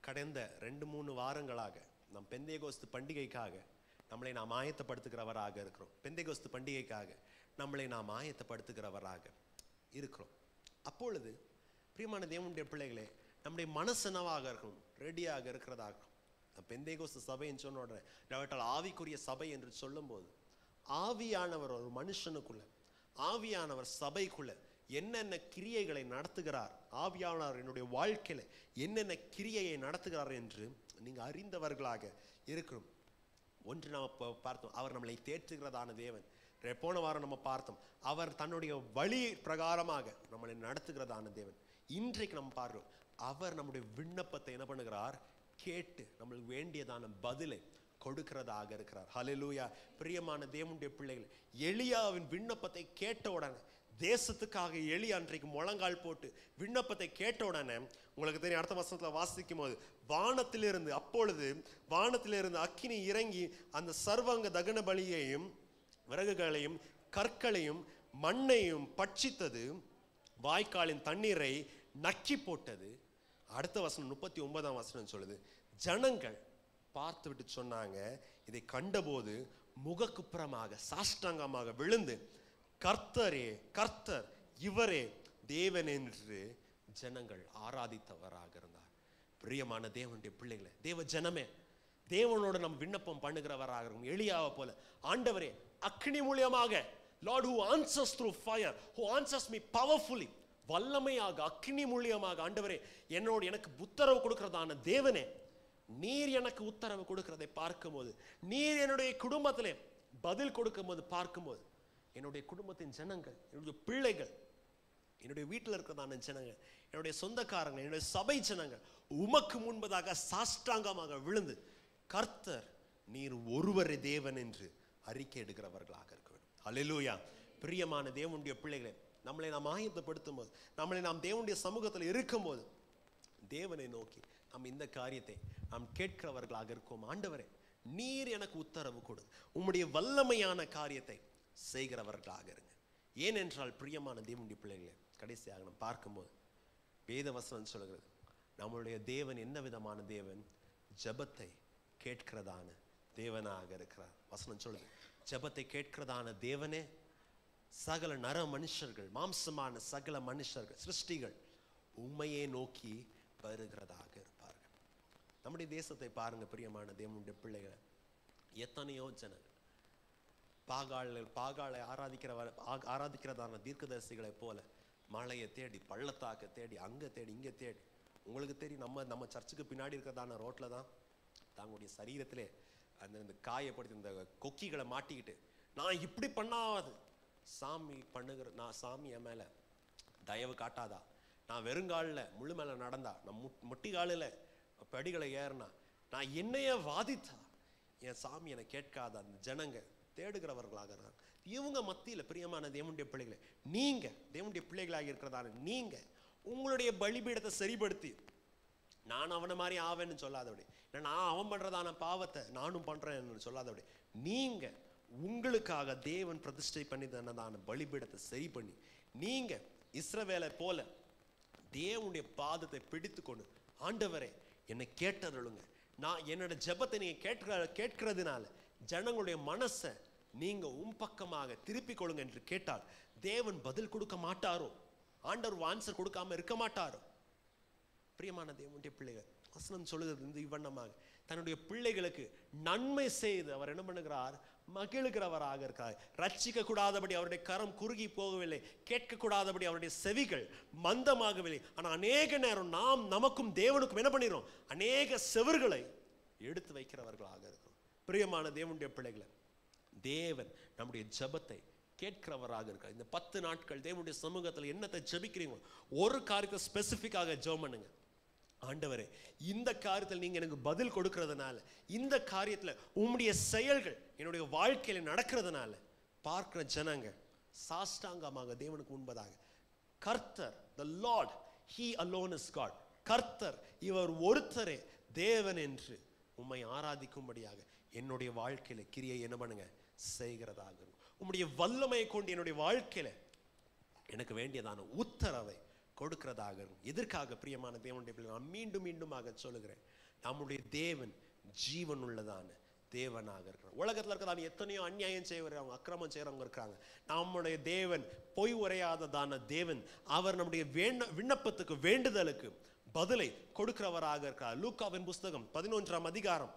கடந்த 2-3 வாரங்களாக நாம் பெந்தேகோஸ்து பண்டிகைக்காக நம்மளை நாம் ஆயத்தப்படுத்துகிறவராக இருக்கிறோம். பெந்தேகோஸ்து பண்டிகைக்காக நம்மளை நாம் ஆயத்தப்படுத்துகிறவராக இருக்கிறோம். அப்பொழுது பிரியமான தேவனுடைய பிள்ளைகளே, நம்முடைய மனசு என்னவாக இருக்கணும், ரெடியாக இருக்கிறதாக. பெந்தேகோஸ்து சபைன்னு சொன்ன உடனே ஆவிக்குரிய சபை என்று சொல்லும் போது, ஆவியானவர் ஒரு மனுஷனுக்குள்ள, ஆவியானவர் சபைக்குள்ள என்னென்ன கிரியைகளை நடத்துகிறார் ஆவியானவர் என்னுடைய வாழ்க்கையில என்னென்ன கிரியையை நடத்துகிறார் என்று நீங்க அறிந்தவர்களாக இருக்கணும். ஒன்று நம்ம பார்த்தோம், அவர் நம்மளை தேற்றுகிறதான தேவன். போன வாரம் நம்ம பார்த்தோம், அவர் தன்னுடைய வழி பிரகாரமாக நம்மளை நடத்துகிறதான தேவன். இன்றைக்கு நம்ம பார்க்கிறோம், அவர் நம்முடைய விண்ணப்பத்தை என்ன பண்ணுகிறார், கேட்டு நம்மளுக்கு வேண்டியதான பதிலை கொடுக்கிறதாக இருக்கிறார். ஹல்லேலூயா. பிரியமான தேவனுடைய பிள்ளைகள், எலியாவின் விண்ணப்பத்தை கேட்ட உடனே, தேசத்துக்காக எலியா அன்றைக்கு முழங்கால் போட்டு விண்ணப்பத்தை கேட்ட உடனே, உங்களுக்கு தெரியும் அடுத்த வசனத்துல வாசிக்கும் போது, வானத்திலிருந்து அப்பொழுது வானத்திலிருந்து அக்கினி இறங்கி அந்த சர்வாங்க தகன பலியையும் விறகுகளையும் கற்களையும் மண்ணையும் பட்சித்தது, வாய்க்காலின் தண்ணீரை நக்கி போட்டது. அடுத்த வசனம் 39ஆம் வசனம் சொல்லுது, ஜனங்கள் பார்த்து விட்டு சொன்னாங்க, இதை கண்டபோது முகக்குப்புறமாக சாஷ்டாங்கமாக விழுந்து, கர்த்தரே கர்த்தர், இவரே தேவன் என்று ஜனங்கள் ஆராதித்தவராக இருந்தார். பிரியமான தேவனுடைய பிள்ளைகளை, தேவ ஜனமே, தேவனோட நம் விண்ணப்பம் பண்ணுகிறவராக இருக்கும். எலியாவை போல, ஆண்டவரே அக்னி மூலியமாக, Lord who answers through fire, who answers me powerfully, வல்லமையாக அக்னி மூலியமாக, ஆண்டவரே என்னோடு எனக்கு உத்தரவு கொடுக்கிறதான தேவனே, நீர் எனக்கு உத்தரவு கொடுக்கிறதை பார்க்கும்போது, நீர் என்னுடைய குடும்பத்திலே பதில் கொடுக்கும் போது பார்க்கும்போது, என்னுடைய குடும்பத்தின் ஜனங்கள், என்னுடைய பிள்ளைகள், என்னுடைய வீட்டில் இருக்கிறதான ஜனங்கள், என்னுடைய சொந்தக்காரங்க, என்னுடைய சபை ஜனங்கள் உமக்கு முன்பதாக சாஷ்டாங்கமாக விழுந்து, கர்த்தர் நீர் ஒருவரே தேவன் என்று அறிக்கை எடுக்கிறவர்களாக இருக்க வேண்டும். ஹல்லேலூயா. பிரியமான தேவனுடைய பிள்ளைகளை, நம்மளை நாம் ஆயத்தப்படுத்தும் போது, நம்மளை நாம் தேவனுடைய சமூகத்தில் இருக்கும்போது, தேவனை நோக்கி நாம் இந்த காரியத்தை நாம் கேட்கிறவர்களாக இருக்கோம். ஆண்டவரே நீர் எனக்கு உத்தரவு கொடு, உம்முடைய வல்லமையான காரியத்தை செய்கிறவர்களாக இருங்க. ஏனென்றால் பிரியமான தேவனுடைய பிள்ளைகளை, கடைசியாக நாம் பார்க்கும்போது வேதவசனம் சொல்கிறது, நம்மளுடைய தேவன் என்ன விதமான தேவன், ஜெபத்தை கேட்கிறதான தேவனாக இருக்கிறார். வசனம் சொல்லுது, ஜெபத்தை கேட்கிறதான தேவனே சகல நர மனுஷர்கள், மாம்சமான சகல மனுஷர்கள், சிருஷ்டிகள் உண்மையே நோக்கி வருகிறதாக இருப்பார்கள். நம்முடைய தேசத்தை பாருங்க பிரியமான தேவனுடைய பிள்ளைகளை, எத்தனையோ ஜனங்கள் பாகாலை ஆராதிக்கிறதான தீர்க்கதரிசிகளை போல மலையை தேடி, பள்ளத்தாக்க தேடி, அங்க தேடி இங்க தேடி. உங்களுக்கு தெரியும், நம்ம சர்ச்சுக்கு பின்னாடி இருக்கிறதான ரோட்ல தான் தங்களுடைய சரீரத்திலே அந்த காயப்படுத்தி இந்த கொக்கிகளை மாட்டிக்கிட்டு, நான் இப்படி பண்ணாது சாமி பண்ணுகிற, நான் சாமி என் மேல தயவு காட்டாதா, நான் வெறுங்காலில் முழு மேல நடந்தா, நான் முட்டி காலில் படிகளை ஏறினா, நான் என்னைய வாதித்தா என் சாமி என்னை கேட்காத அந்த ஜனங்க தேடுகிறவர்களாக இருந்தாங்க. இவங்க மத்தியில் பிரியமான தேவனுடைய பிள்ளைகளை, நீங்க தேவனுடைய பிள்ளைகளாக இருக்கிறதான நீங்க உங்களுடைய பலிபீடத்தை சரிப்படுத்தி, நான் அவனை மாதிரி ஆவேன்னு சொல்லாதபடி, நான் அவன் பண்றதான பாவத்தை நானும் பண்றேன்னு சொல்லாதபடி, நீங்க உங்களுக்காக தேவன் பிரதிஷ்டை பண்ணி தன்னதான பலிபீடத்தை சரி பண்ணி, நீங்க இஸ்ரவேலை போல தேவனுடைய பாதத்தை பிடித்து கொண்டு, ஆண்டவரே என்னை கேட்டருளுங்க, நான் என்னோட ஜெபத்தை நீங்க கேட்கிறதுனால ஜனங்களுடைய மனசை நீங்க பக்கமாக திருப்பிக் கொள்ளுங்க என்று கேட்டால், தேவன் பதில் கொடுக்க மாட்டாரோ, ஆண்டவர் ஆன்சர் கொடுக்காம இருக்க மாட்டாரோ? பிரியமான தேவனுடைய பிள்ளைகள், வசனம் சொல்லுகிறது இந்த இவ்வண்ணமாக, தன்னுடைய பிள்ளைகளுக்கு நன்மை செய்து அவர் என்ன பண்ணுகிறார், மகிழ்கிறவராக இருக்கிறார். ரட்சிக்க கூடாதபடி அவருடைய கரம் குறுகி போகவில்லை, கேட்க கூடாதபடி அவருடைய செவிகள் மந்தமாகவில்லை. ஆனால் அநேக நேரம் நாம் நமக்கும் தேவனுக்கும் என்ன பண்ணிடுறோம், அநேக செவர்களை எடுத்து வைக்கிறவர்களாக இருக்கிறோம். பிரியமான தேவனுடைய பிள்ளைகளை, தேவன் நம்முடைய ஜெபத்தை கேட்கிறவராக இருக்கார். இந்த 10 நாட்கள் தேவனுடைய சமூகத்தில் என்னத்தை ஜெபிக்கிறீங்களோ ஒரு காரியத்தை ஸ்பெசிஃபிக்காக ஜெபம் பண்ணுங்க. ஆண்டவரே இந்த காரியத்தில் நீங்க எனக்கு பதில் கொடுக்கிறதுனால, இந்த காரியத்தில் உம்முடைய செயல்கள் என்னுடைய வாழ்க்கையில நடக்கிறதுனால பார்க்கிற ஜனங்க சாஷ்டாங்கமாக தேவனுக்கு முன்பதாக, கர்த்தர் the Lord, he alone is God, கர்த்தர் இவர் ஒருத்தரே தேவன் என்று உம்மை ஆராதிக்கும்படியாக என்னுடைய வாழ்க்கையில கிரியை என்ன பண்ணுங்க, செய்கிறதாக. உம்முடைய வல்லமையை கொண்டு என்னுடைய வாழ்க்கையில எனக்கு வேண்டியதான உத்தரவை கொடுக்கிறதாக. எதற்காக பிரியமான தேவனுடைய பிள்ளைகள், நான் மீண்டும் மீண்டுமாக சொல்லுகிறேன், நம்முடைய தேவன் ஜீவன் உள்ளதான தேவனாக இருக்கிறார். உலகத்தில் இருக்கிறதான எத்தனையோ அநியாயம் செய்யறவங்க, அக்கிரமம் செய்யறவங்க இருக்காங்க. நம்முடைய தேவன் பொய் உரையாததான தேவன். அவர் நம்முடைய விண்ணப்பத்துக்கு வேண்டுதலுக்கு பதிலை கொடுக்கிறவராக இருக்கிறார். லூக்காவின் புஸ்தகம் 11ஆம் அதிகாரம்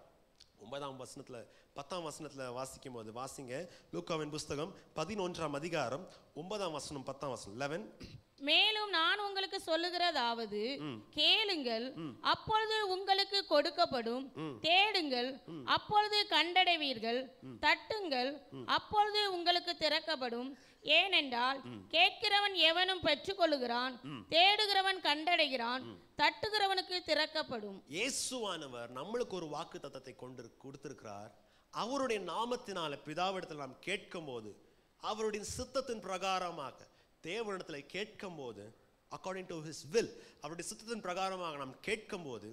9ஆம் வசனத்துல 10ஆம் வசனத்துல வாசிக்கும் போது வாசிங்க. லூக்காவின் புஸ்தகம் 11ஆம் அதிகாரம் 9ஆம் வசனம் 10ஆம் வசனம் 11. மேலும் நான் உங்களுக்கு சொல்லுகிறதாவது, கேளுங்கள் அப்பொழுது உங்களுக்கு கொடுக்கப்படும், தேடுங்கள் அப்பொழுது கண்டடைவீர்கள், தட்டுங்கள் அப்பொழுது உங்களுக்கு திறக்கப்படும். ஏனென்றால் கேட்கிறவன் எவனும் பெற்றுக்கொள்ளுகிறான், தேடுகிறவன் கண்டடைகிறான், தட்டுகிறவனுக்கு திறக்கப்படும். இயேசுவானவர் நம்மளுக்கு ஒரு வாக்கு தத்தத்தை கொடுத்திருக்கிறார். அவருடைய நாமத்தினால பிதாவிடத்தில் நாம் கேட்கும் போது, அவருடைய சித்தத்தின் பிரகாரமாக தேவனிடத்தில் கேட்கும் போது, அக்கார்டிங் டு ஹிஸ் வில், அவருடைய சித்தத்தின் பிரகாரமாக நாம் கேட்கும் போது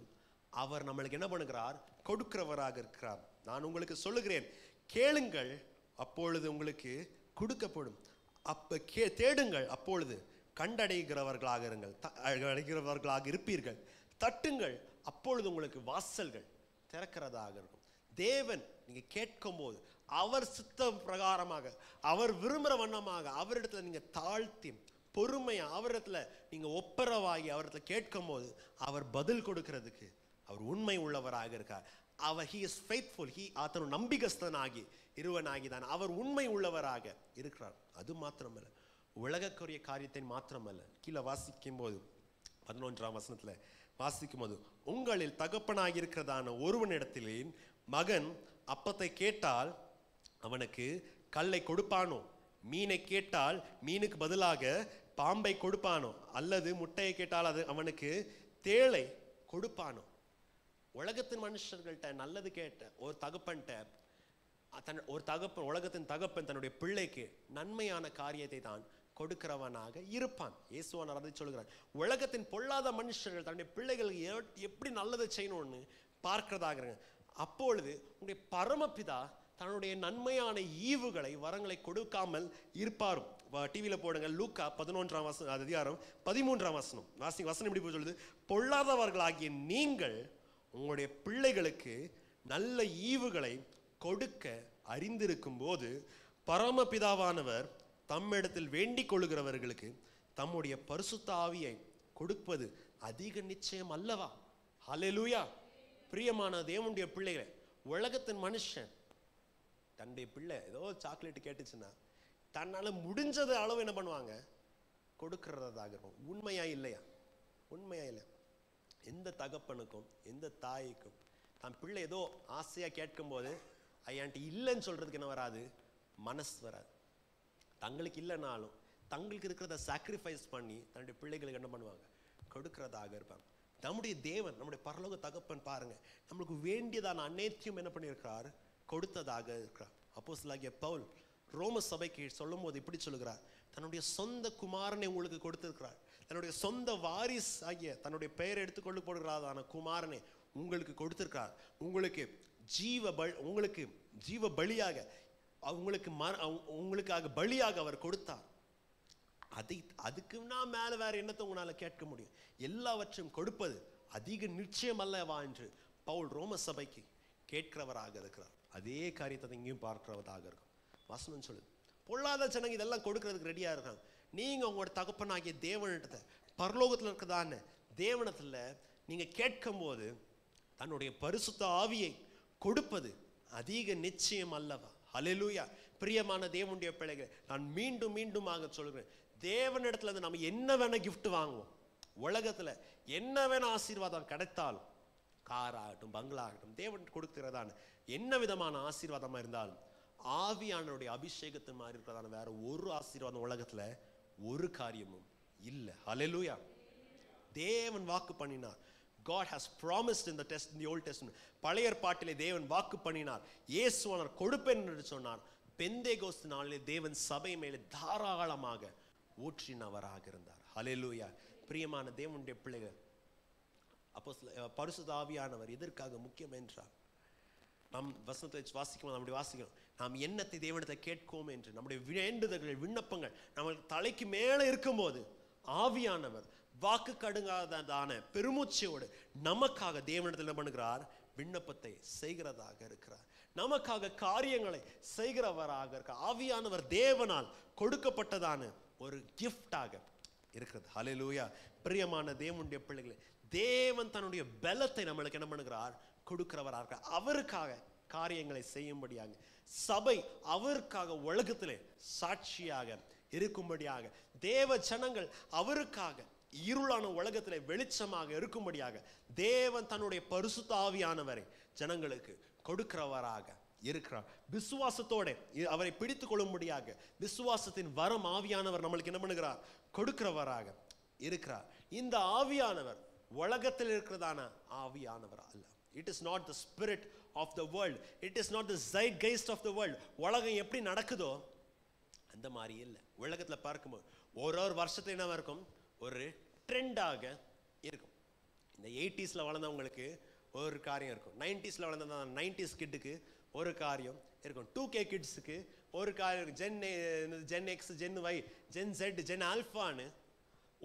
அவர் நம்மளுக்கு என்ன பண்ணுகிறார்? கொடுக்கிறவராக இருக்கிறார். நான் உங்களுக்கு சொல்லுகிறேன், கேளுங்கள் அப்பொழுது உங்களுக்கு கொடுக்கப்படும், தேடுங்கள் அப்பொழுது கண்டடைகிறவர்களாக இருப்பீர்கள், தட்டுங்கள் அப்பொழுது உங்களுக்கு வாசல்கள் திறக்கிறதாக இருக்கும். தேவன் நீங்க கேட்கும் போது அவர் சித்தம் பிரகாரமாக, அவர் விரும்புகிற வண்ணமாக அவரிடத்துல நீங்க தாழ்த்தி பொறுமையா அவரிடத்துல நீங்க ஒப்பரவாகி அவரிடத்துல கேட்கும் போது அவர் பதில் கொடுக்கிறதுக்கு அவர் உண்மை உள்ளவராக இருக்கார். அவர் he is faithful, தன் நம்பிக்கைஸ்தனாகி இருவனாகி தான் அவர் உண்மை உள்ளவராக இருக்கிறார். அது மாத்திரமல்ல, உலகக்குரிய காரியத்தை மாத்திரமல்ல, கீழே வாசிக்கும் போது 11ஆம் வசனத்துல வாசிக்கும் போது, உங்களில் தகப்பனாகி இருக்கிறதான ஒருவனிடத்திலே மகன் அப்பத்தை கேட்டால் அவனுக்கு கல்லை கொடுப்பானோ? மீனை கேட்டால் மீனுக்கு பதிலாக பாம்பை கொடுப்பானோ? அல்லது முட்டையை கேட்டால் அது அவனுக்கு தேளை கொடுப்பானோ? உலகத்தின் மனுஷர்கள்ட்ட நல்லது கேட்ட ஒரு தகப்பன் உலகத்தின் தகப்பன் தன்னுடைய பிள்ளைக்கு நன்மையான காரியத்தை தான் கொடுக்கிறவனாக இருப்பான். இயேசுவானவர் அதை சொல்கிறார். உலகத்தின் பொல்லாத மனுஷர்கள் தன்னுடைய பிள்ளைகளுக்கு எப்படி நல்லதை செய்யணும்னு பார்க்கிறதாக. அப்பொழுது உங்களுடைய பரமபிதா தன்னுடைய நன்மையான ஈவுகளை வரங்களை கொடுக்காமல் இருப்பாரும். டிவியில போடுங்க, லூக்கா 11ஆம் அதிகாரம் 13ஆம் வசனம் வசனம் இப்படி சொல்லுது, பொல்லாதவர்களாகிய நீங்கள் உங்களுடைய பிள்ளைகளுக்கு நல்ல ஈவுகளை கொடுக்க அறிந்திருக்கும் போது பரமபிதாவானவர் தம்மிடத்தில் வேண்டிக் கொள்ளுகிறவர்களுக்கு தம்முடைய பரிசுத்த ஆவியை கொடுப்பது அதிக நிச்சயம் அல்லவா? ஹல்லேலூயா. பிரியமான தேவனுடைய பிள்ளைகளை, உலகத்தின் மனுஷன் தன்னுடைய பிள்ளை ஏதோ சாக்லேட் கேட்டுச்சுன்னா தன்னால முடிஞ்சது அளவு என்ன பண்ணுவாங்க? கொடுக்கிறதாக இருக்கும். உண்மையா இல்லையா? உண்மையா இல்லையா? எந்த தகப்பனுக்கும் எந்த தாய்க்கும் தன் பிள்ளை ஏதோ ஆசையா கேட்கும் போது ஐயான்ட்டு இல்லைன்னு சொல்றதுக்கு என்ன வராது? மனசு வராது. தங்களுக்கு இல்லைனாலும் தங்களுக்கு இருக்கிறத சாக்ரிஃபைஸ் பண்ணி தன்னுடைய பிள்ளைகளுக்கு என்ன பண்ணுவாங்க? கொடுக்கிறதாக இருப்பாங்க. நம்முடைய தேவன், நம்முடைய பரலோக தகப்பன் பாருங்க, நம்மளுக்கு வேண்டியதான அனைத்தையும் என்ன பண்ணியிருக்கிறார்? கொடுத்ததாக இருக்கிறார். அப்போஸ்தலனாகிய பவுல் ரோம சபைக்கு சொல்லும் போது இப்படி சொல்லுகிறார், தன்னுடைய சொந்த குமாரனை உங்களுக்கு கொடுத்திருக்கிறார். தன்னுடைய சொந்த வாரிஸ் ஆகிய தன்னுடைய பெயர் எடுத்துக்கொண்டு போடுகிறதான குமாரனை உங்களுக்கு கொடுத்திருக்கிறார். உங்களுக்கு ஜீவ பலியாக உங்களுக்காக பலியாக அவர் கொடுத்தார். அதுக்குன்னா மேல வேற என்னத்தை உங்களால கேட்க முடியும்? எல்லாவற்றையும் கொடுப்பது அதிக நிச்சயம் அல்லவா என்று பவுல் ரோம சபைக்கு கேட்கிறவராக இருக்கிறார். அதே காரியத்தை இங்கேயும் பார்க்கிறவராக இருக்கும். வசனம் சொல்லுது, பொல்லாத ஜனங்க இதெல்லாம் கொடுக்கறதுக்கு ரெடியா இருக்காங்க. நீங்க உங்களோட தகப்பனாகிய தேவனிடத்தை, பரலோகத்தில் இருக்கிறதான தேவனத்துல நீங்க கேட்கும் போது தன்னுடைய பரிசுத்த ஆவியை கொடுப்பது அதிக நிச்சயம் அல்லவா? ஹல்லேலூயா. பிரியமான தேவனுடைய பிள்ளைகளை, நான் மீண்டும் மீண்டுமாக சொல்கிறேன், தேவனிடத்துல இருந்து நம்ம என்ன வேணா கிஃப்ட் வாங்குவோம். உலகத்துல என்ன வேணா ஆசீர்வாதம் கிடைத்தாலும், கார் ஆகட்டும் பங்களா ஆகட்டும், தேவன் கொடுக்கிறதான என்ன விதமான ஆசீர்வாதமா இருந்தாலும் ஆவியானவருடைய அபிஷேகத்தின் மாதிரி இருக்கிறதான வேற ஒரு ஆசீர்வாதம் உலகத்துல ஒரு காரியமும் இல்லை. ஹல்லேலூயா. தேவன் வாக்கு பண்ணினார். God has promised in the Old Testament. பழைய ஏற்பாட்டிலே தேவன் வாக்கு பண்ணினார். இயேசுவானவர் கொடுப்பேன் என்று சொன்னார். பெந்தேகோஸ்து நாளிலே தேவன் சபை மேலே தாராளமாக ஊற்றினவராக இருந்தார். ஹல்லேலூயா. பிரியமான தேவனுடைய பிள்ளைகள், பரிசுத்த ஆவியானவர் எதற்காக முக்கியம் என்றார்? நாம் வசனத்தை வாசிக்கும், நம்முடைய வாசிக்கிறோம், நாம் என்னத்தை தேவனிடத்தை கேட்கோம் என்று நம்முடைய வேண்டுதல்கள் விண்ணப்பங்கள் நம்ம தலைக்கு மேலே இருக்கும்போது ஆவியானவர் வாக்கு கடுங்காததான பெருமூச்சையோடு நமக்காக தேவனிடத்தில் என்ன பண்ணுகிறார்? விண்ணப்பத்தை செய்கிறதாக இருக்கிறார். நமக்காக காரியங்களை செய்கிறவராக இருக்கிறார். ஆவியானவர் தேவனால் கொடுக்கப்பட்டதான ஒரு கிஃப்டாக இருக்கிறது. ஹல்லேலூயா. பிரியமான தேவனுடைய பிள்ளைகளே, தேவன் தன்னுடைய பலத்தை நம்மளுக்கு என்ன பண்ணுகிறார்? கொடுக்கிறவராக. அவருக்காக காரியங்களை செய்யும்படியாக, சபை அவருக்காக உலகத்திலே சாட்சியாக இருக்கும்படியாக, தேவ ஜனங்கள் அவருக்காக இருளான உலகத்திலே வெளிச்சமாக இருக்கும்படியாக தேவன் தன்னுடைய பரிசுத்த ஆவியானவரை ஜனங்களுக்கு கொடுக்கிறவராக இருக்கிறார். விசுவாசத்தோட அவரை பிடித்துக் கொள்ளும்படியாக விசுவாசத்தின் வரம் ஆவியானவர் நம்மளுக்கு என்ன பண்ணுகிறார்? கொடுக்கிறவராக இருக்கிறார். இந்த ஆவியானவர் உலகத்தில் இருக்கிறதான ஆவியானவர் அல்ல. It is not the spirit of the world. It is not the zeitgeist of the world. உலகம் எப்படி நடக்குதோ அந்த மாதிரி இல்லை. உலகத்தில் பார்க்கும்போது ஒரு வருஷத்துல என்ன இருக்கும்? ஒரு ட்ரெண்டாக இருக்கும். இந்த 80s வளர்ந்தவங்களுக்கு ஒரு காரியம் இருக்கும், 90s வளர்ந்த 90s கிட்டுக்கு ஒரு காரியம் இருக்கும், 2K கிட்ஸுக்கு ஒரு காரியம் இருக்கும், Gen X, Gen Y, Gen Z, Gen ஆல்ஃபான்னு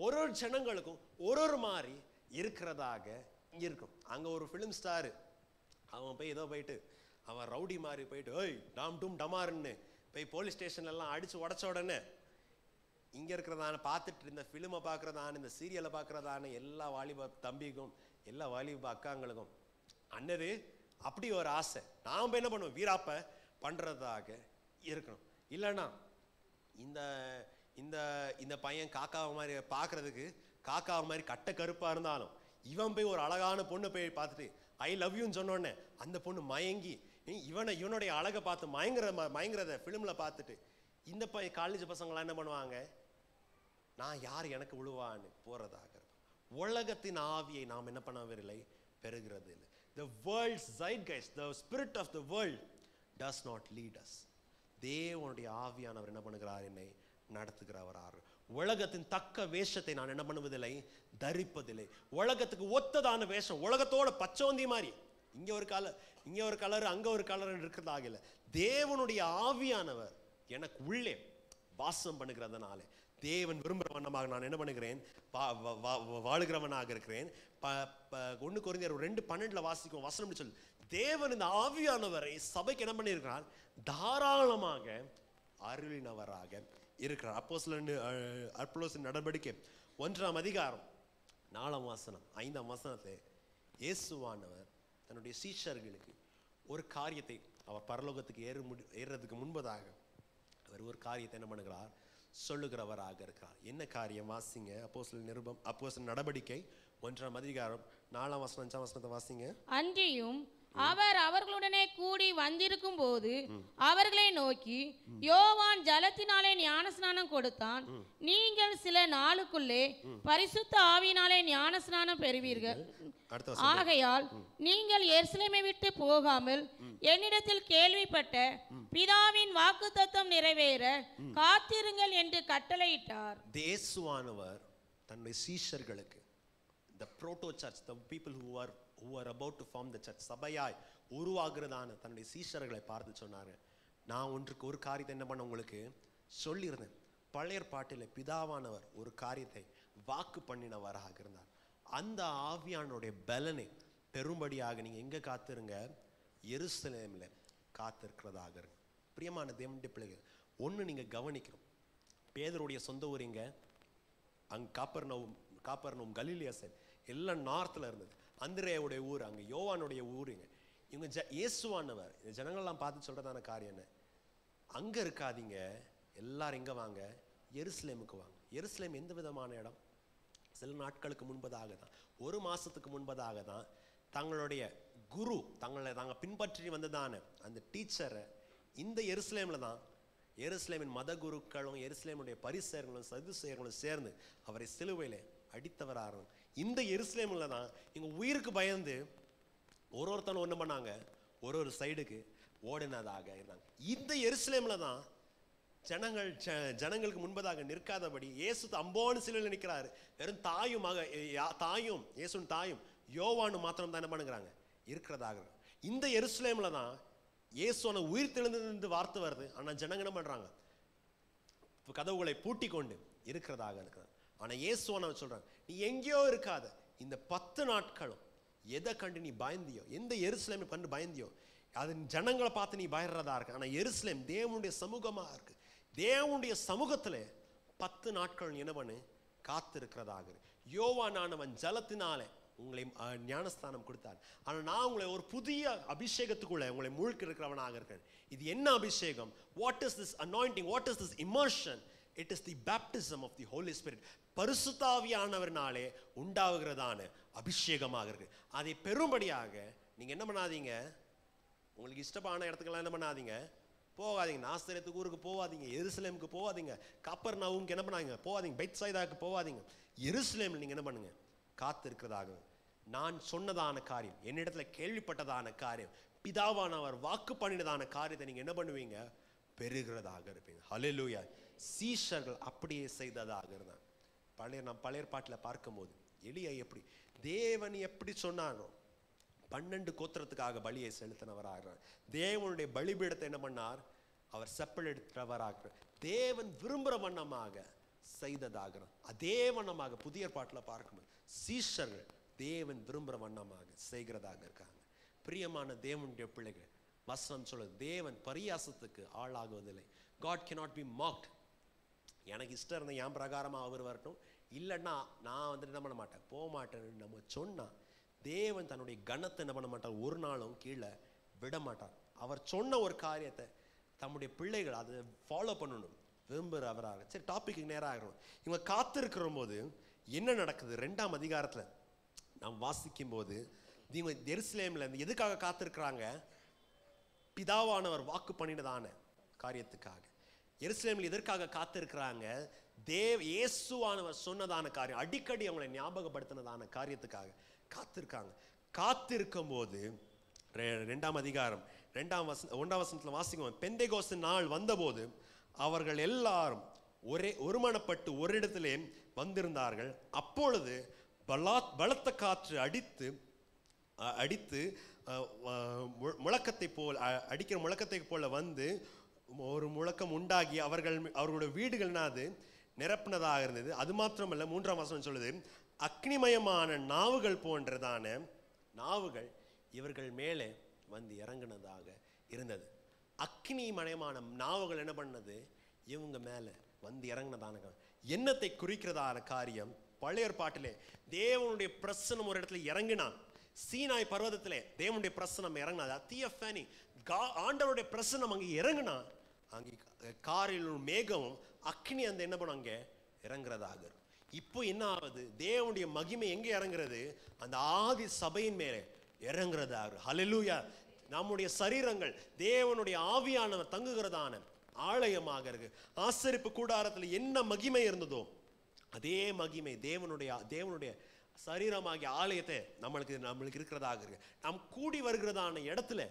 ஒரு ஜனங்களுக்கும் ஒரு மாதிரி இருக்கிறதாக இருக்கும். அங்கே ஒரு ஃபிலிம் ஸ்டாரு அவன் போய் ஏதோ போயிட்டு அவன் ரவுடி மாதிரி போயிட்டு ஓய் டாம் டூம் டமாருன்னு போய் போலீஸ் ஸ்டேஷன்லாம் அடித்து உடச்ச உடனே இங்கே இருக்கிறதான பார்த்துட்டு இந்த ஃபிலிமை பார்க்குறதான இந்த சீரியலை பார்க்குறதான எல்லா வாலிப தம்பிக்கும் எல்லா வாலிப அக்காங்களுக்கும் அன்னது அப்படி ஒரு ஆசை. நாம் என்ன பண்ணுவோம்? வீராப்ப பண்ணுறதாக இருக்கணும். இல்லைன்னா இந்த இந்த இந்த பையன் காக்காவை மாதிரி பார்க்குறதுக்கு காக்காவை மாதிரி கட்ட கருப்பாக இருந்தாலும் இவன் போய் ஒரு அழகான பொண்ணை போய் பார்த்துட்டு ஐ லவ் யூன்னு சொன்னோடனே அந்த பொண்ணு மயங்கி இவனுடைய அழகை பார்த்து மயங்குறத ஃபிலிமில் பார்த்துட்டு இந்த காலேஜ் பசங்களாம் என்ன பண்ணுவாங்க? நான் யார் எனக்கு விழுவான்னு போகிறதாக இருக்கும். உலகத்தின் ஆவியை நாம் என்ன பண்ணவில்லை, பெறுகிறது இல்லை. The world's zeitgeist, the spirit of the world does not lead us. தேவனுடைய ஆவியானவர் என்ன பண்ணுகிறார்? என்னை நடத்துகிறவரார். உலகத்தின் தக்க வேஷத்தை நான் என்ன பண்ணுவதில்லை, தரிப்பதில்லை. உலகத்துக்கு ஒத்ததான வேஷம், உலகத்தோட பச்சோந்தி மாதிரி இங்க ஒரு கலர் அங்க ஒரு கலர் இருக்கிறதாக இல்லை. தேவனுடைய ஆவியானவர் எனக்கு உள்ளே வாசம் பண்ணுகிறதுனால தேவன் விரும்புகிற வண்ணமாக நான் என்ன பண்ணுகிறேன், வாழுகிறவனாக இருக்கிறேன். 1 கொரிந்தியர் 2:12 வாசிக்கும் வசனம் சொல்லு, தேவன் இந்த ஆவியானவரை சபைக்கு என்ன பண்ணியிருக்கிறார்? தாராளமாக அருளினவராக இருக்கிறார். அப்போஸ்தலரின் நடவடிக்கை 1ஆம் அதிகாரம் 4ஆம் வசனம் 5ஆம் வசனத்தை இயேசுவானவர் தன்னுடைய சீஷர்களுக்கு ஒரு காரியத்தை அவர் பரலோகத்துக்கு ஏறுறதுக்கு முன்பதாக அவர் ஒரு காரியத்தை என்ன பண்ணுகிறார்? சொல்லுகிறவராக இருக்கிறார். என்ன காரியம்? வாசிங்க. அப்போஸ்தலர் நடவடிக்கை 1ஆம் அதிகாரம் 4ஆம் வசனம் 5ஆம் வசனத்தை வாசிங்க. அன்றியும் அவர் அவர்களுடனே கூடி வந்திருக்கும் போது அவர்களை நோக்கி, யோவான் ஜலத்தினாலே ஞானஸ்நானம் கொடுத்தான், நீங்கள் சில நாளுக்குள்ளே பரிசுத்த ஆவியினாலே ஞானஸ்நானம் பெறுவீர்கள். ஆகையால் நீங்கள் எருசலேமை விட்டு போகாமல் என்னிடத்தில் கேள்விப்பட்ட பிதாவின் வாக்குத்தத்தம் நிறைவேற காத்திருங்கள் என்று கட்டளையிட்டார். இயேசுவானவர் தன்னுடைய சீஷர்களுக்கு the proto church, the people who are about to form the church, சபையாய் உருவாகிறதான தன்னுடைய சீஷர்களை பார்த்து சொன்னாங்க, நான் ஒரு காரியத்தை என்ன பண்ண உங்களுக்கு சொல்லியிருந்தேன். பழைய பாட்டில் பிதாவானவர் ஒரு காரியத்தை வாக்கு பண்ணினவராக இருந்தார். அந்த ஆவியானுடைய பலனை பெரும்படியாக நீங்க எங்க காத்திருங்க? எருசலேமில் காத்திருக்கிறதாக இருக்கு. பிரியமான தேவனுடைய பிள்ளைகள், ஒன்று நீங்க கவனிக்கணும். பேதருடைய சொந்த ஊர் இங்க அங்கே காப்பர்னவும் கலிலியா சைடு எல்லாம் நார்த்தில் இருந்தது. அந்திரேயுடைய ஊர் அங்கே, யோவானுடைய ஊருங்க. இவங்க இயேசுவானவர் இந்த ஜனங்கள்லாம் பார்த்து சொல்றதான காரியம் என்ன? அங்க இருக்காதீங்க, எல்லாரும் எங்க வாங்க? எருசலேமுக்கு வாங்க. எருசலேம் எந்த விதமான இடம்? சில நாட்களுக்கு முன்பதாக தான், 1 மாசத்துக்கு முன்பதாக தான் தங்களுடைய குரு தாங்க பின்பற்றி வந்ததான அந்த டீச்சரை இந்த எருசலேமில் தான் எருசலேமின் மத குருக்களும் எருசலேமுடைய பரிசேயர்களும் சதுசேயர்களும் சேர்ந்து அவரை சிலுவையில் அடித்தவராக இந்த எருசலேமில் தான் இவங்க உயிருக்கு பயந்து ஒருத்தனும் ஒன்று பண்ணாங்க, ஒரு சைடுக்கு ஓடினதாக இருந்தாங்க. இந்த எருசலேமில் தான் ஜனங்களுக்கு முன்பதாக நிற்காதபடி இயேசு அம்போன்னு சிலுவையில் நிற்கிறாரு. வெறும் தாயும் இயேசுன் தாயும் யோவானு மாத்திரம் தான் என்ன பண்ணுறாங்க இருக்கிறதாக. இந்த எருசலேமில் தான் இயேசுன உயிர் தெழுந்து வார்த்தை வருது. ஆனால் ஜனங்க என்ன பண்றாங்க? கதவுகளை பூட்டி கொண்டு இருக்கிறதாக இருக்கிறாங்க. ஆனால் இயேசுன சொல்றாங்க, நீ எங்கேயோ இருக்காத, இந்த 10 நாட்களும் எதை கண்டு நீ பயந்தியோ, எந்த எருசலேமை கண்டு பயந்தியோ அது ஜனங்களை பார்த்து நீ பயறதா இருக்கு. ஆனால் எருசலேம் தேவனுடைய சமூகமா இருக்கு. தேவனுடைய சமூகத்துல 10 நாட்கள் என்ன பண்ணு காத்திருக்கிறதாக. யோவானானவன் ஜலத்தினாலே உங்களை ஞானஸ்தானம் கொடுத்தார். ஆனால் நான் உங்களை ஒரு புதிய அபிஷேகத்துக்குள்ள உங்களை மூழ்கி இருக்கிறவனாக இருக்கேன். இது என்ன அபிஷேகம்? What is this anointing? What is this immersion? It is the baptism of the holy spirit. பரிசுத்த ஆவியானவர்னாலே உண்டாகுகிறதான அபிஷேகமாக இருக்கு. அதை பெரும்படியாக நீங்க என்ன பண்ணாதீங்க, உங்களுக்கு இஷ்டமான இடத்துக்கெல்லாம் என்ன பண்ணாதீங்க, போகாதீங்க. நாசரேத்துக்கு ஊருக்கு போகாதீங்க, எருசலேமுக்கு போகாதீங்க, கப்பர்நகூமுக்கு என்ன பண்ணாதீங்க, போகாதீங்க, பெத்சாயிதாக்கு போகாதீங்க. எருசலேமில் நீங்க என்ன பண்ணுங்க, காத்து இருக்கிறதாக. நான் சொன்னதான காரியம், என்னிடத்துல கேள்விப்பட்டதான காரியம், பிதாவானவர் வாக்கு பண்ணினதான காரியத்தை நீங்க என்ன பண்ணுவீங்க, பெறுகிறதாக இருப்பீங்க. ஹல்லேலூயா. சீஷர்கள் அப்படியே செய்ததாக இருந்தாங்க. நாம் பழைய பாட்டில் பார்க்கும்போது எலியா எப்படி தேவன் எப்படி சொன்னாரோ 12 கோத்திரத்துக்காக பலியை செலுத்தினவராக, தேவனுடைய பலிபீடத்தை என்ன பண்ணார், அவர் செப்பலெடுத்தவராக, தேவன் விரும்புகிற வண்ணமாக செய்ததாக. அதே வண்ணமாக புதிய பாட்டில் பார்க்கும்போது சீஷர்கள் தேவன் விரும்புகிற வண்ணமாக செய்கிறதாக இருக்காங்க. பிரியமான தேவனுடைய பிள்ளைகள், வசனம் சொல்லுது, தேவன் பரியாசத்துக்கு ஆளாகுவதில்லை. God cannot be mocked. எனக்கு இஷ்டம் இருந்த என் பிரகாரமாக அவர் வரட்டும், இல்லைன்னா நான் வந்துட்டு என்ன பண்ண மாட்டேன், போக மாட்டேன்னு நம்ம சொன்னால் தேவன் தன்னுடைய கனத்தை என்ன பண்ண மாட்டார், ஒரு நாளும் கீழே விட மாட்டார். அவர் சொன்ன ஒரு காரியத்தை தம்முடைய பிள்ளைகள் அதை ஃபாலோ பண்ணணும் விரும்புகிற அவராக. சரி, டாபிக்கு நேராக ஆகணும். இவங்க காத்திருக்கிற போது என்ன நடக்குது? 2ஆம் அதிகாரத்தில் நாம் வாசிக்கும் போது இவங்க எருசலேமில் இருந்து எதுக்காக காத்திருக்கிறாங்க? பிதாவானவர் வாக்கு பண்ணினதான காரியத்துக்காக. எருசலேமில் எதற்காக காத்திருக்கிறாங்க? இயேசுவானவர் சொன்னதான காரியம், அடிக்கடி அவங்களை ஞாபகப்படுத்தினதான காரியத்துக்காக காத்திருக்காங்க. காத்திருக்கும் போது 2ஆம் அதிகாரம் 1ஆம் வசனத்தில் வாசிக்கும், பெந்தைகோஸ்து நாள் வந்தபோது அவர்கள் எல்லாரும் ஒருமனப்பட்டு ஒரு இடத்திலே வந்திருந்தார்கள். அப்பொழுது பலத்த காற்று அடித்து முழக்கத்தை போல் அடிக்கிற முழக்கத்தை போல வந்து ஒரு முழக்கம் உண்டாகி அவர்களுடைய வீடுகள்னாது நிரப்பினதாக இருந்தது. அது மாத்திரமல்ல, 3ஆம் வசனம் சொல்லுது, அக்னிமயமான நாவுகள் போன்றதான நாவுகள் இவர்கள் மேலே வந்து இறங்கினதாக இருந்தது. அக்னிமயமான நாவுகள் என்ன பண்ணது, இவங்க மேலே வந்து இறங்கினதான என்னத்தை குறிக்கிறதான காரியம்? பழைய ஏற்பாட்டிலே தேவனுடைய பிரசனம் ஒரு இடத்துல இறங்கினான். சீனாய் பர்வதத்திலே தேவனுடைய பிரசனம் இறங்கினது. தியோஃபனி, ஆண்டவருடைய பிரசனம் அங்கே இறங்கினா, அங்கே காரில் மேகமும் அக்னி அந்த என்ன பண்ணும் அங்கே இறங்குறதாக. இப்போ என்ன ஆகுது? தேவனுடைய மகிமை எங்கே இறங்குறது? அந்த ஆதி சபையின் மேலே இறங்குறதாக. ஹல்லேலூயா. நம்முடைய சரீரங்கள் தேவனுடைய ஆவியானவர் தங்குகிறதான ஆலயமாக இருக்கு. ஆசரிப்பு கூடாரத்தில் என்ன மகிமை இருந்ததோ அதே மகிமை தேவனுடைய சரீரமாகிய ஆலயத்தை நம்மளுக்கு இருக்கிறதாக இருக்கு. நாம் கூடி வருகிறதான இடத்துல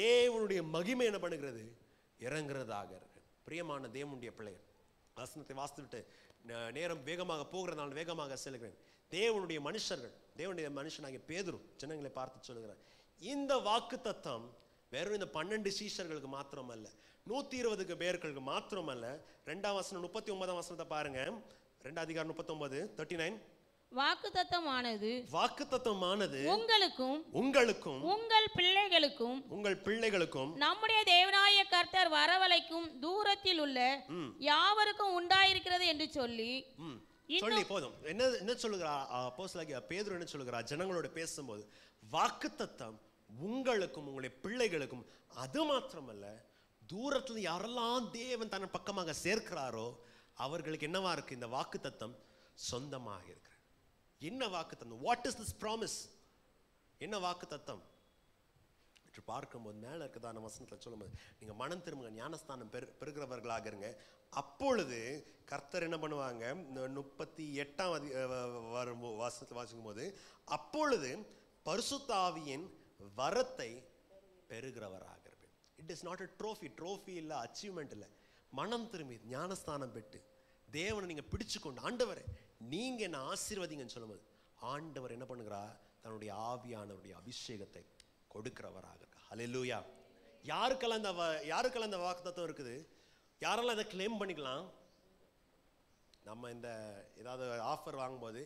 தேவனுடைய மகிமை என்ன பண்ணுகிறது, இறங்குறதாக இருக்கு. பிரியமான தேவனுடைய பிள்ளைகள், வசனத்தை வாசித்துவிட்டு நேரம் வேகமாக போகிறதுனால வேகமாக செல்கிறேன். தேவனுடைய மனுஷனாகிய பேதுரு ஜனங்களை பார்த்து சொல்லுகிறார், இந்த வாக்கு தத்தம் வெறும் இந்த 12 சீஷர்களுக்கு மாத்திரமல்ல, 120 பேர்களுக்கு மாத்திரமல்ல. 2ஆம் வசனம் 39ஆம் வசனத்தை பாருங்க. 2 அதிகாரம் 39, 39. வாக்குத்தத்தமானது உங்களுக்கும் உங்கள் பிள்ளைகளுக்கும் நம்முடைய தேவனாய கர்த்தர் வரவழைக்கும் தூரத்தில் உள்ள யாவருக்கும் உண்டாயிருக்கிறது என்று சொல்லி போதும். என்ன சொல்லுகிறார் அப்போஸ்தலனாகிய பேதுரு? என்ன சொல்லுகிறார்? ஜனங்களோட பேசும்போது வாக்குத்தத்தம் உங்களுக்கும் உங்களுடைய பிள்ளைகளுக்கும், அது மாத்திரமல்ல, தூரத்துல யாரெல்லாம் தேவன் தன் பக்கமாக சேர்க்கிறாரோ அவர்களுக்கு என்னவா இருக்கு? இந்த வாக்குத்தத்தம் சொந்தமாக இருக்கு. என்ன வாக்குத்தத்தம்? What is this promise? என்ன வாக்குத்தத்தம் என்று பார்க்கும்போது மேல இருக்கதான வசனத்துல சொல்லும்போது, நீங்க மனம் திரும்புங்க, ஞானஸ்தானம் பெறுகிறவர்களாக இருங்க. அப்பொழுது கர்த்தர் என்ன பண்ணுவாங்க? 38ஆம் வசனத்தை வாசிக்கும் போது, அப்பொழுது பரிசுத்த ஆவியின் வரத்தை பெறுகிறவராக இருப்பேன். It is not a trophy இல்ல, அச்சீவ்மெண்ட் இல்ல. மனம் திரும்பி ஞானஸ்தானம் பெற்று தேவனை நீங்க பிடிச்சுக்கொண்டு, ஆண்டவரை நீங்க என்ன ஆசீர்வதிங்கன்னு சொல்லும்போது ஆண்டவர் என்ன பண்ணுகிறார்? தன்னுடைய ஆவியானவருடைய அபிஷேகத்தை கொடுக்கிறவராக இருக்கா. ஹல்லேலூயா. யாருக்கெல்லாம் இந்த வாக்குத்தத்தம் இருக்குது? யாரெல்லாம் இதை கிளைம் பண்ணிக்கலாம்? நம்ம இந்த ஏதாவது ஆஃபர் வாங்கும்போது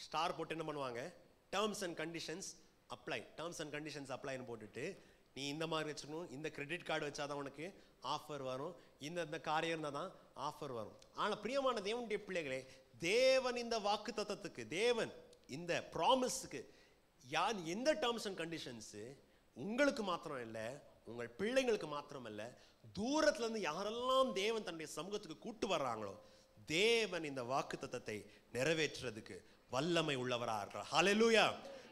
ஸ்டார் போட்டு என்ன பண்ணுவாங்க? டேர்ம்ஸ் அண்ட் கண்டிஷன்ஸ் அப்ளைன்னு போட்டுட்டு, நீ இந்த மாதிரி வச்சுக்கணும், இந்த கிரெடிட் கார்டு வச்சாதான் உனக்கு ஆஃபர் வரும், இந்த காரியம் இருந்தால் தான் ஆஃபர் வரும். ஆனால் பிரியமான தேவனுடைய பிள்ளைகளே, தேவன் இந்த வாக்கு தத்தத்துக்கு, தேவன் இந்த ப்ராமிஸுக்கு யார் எந்த டேர்ம்ஸ் அண்ட் கண்டிஷன்ஸ் உங்களுக்கு மாத்திரம் இல்லை, உங்கள் பிள்ளைங்களுக்கு மாத்திரம் இல்லை, தூரத்துல இருந்து யாரெல்லாம் தேவன் தன்னுடைய சமூகத்துக்கு கூட்டு வர்றாங்களோ தேவன் இந்த வாக்குத்தத்தத்தை நிறைவேற்றுறதுக்கு வல்லமை உள்ளவரா இருக்கிறார். ஹல்லேலூயா.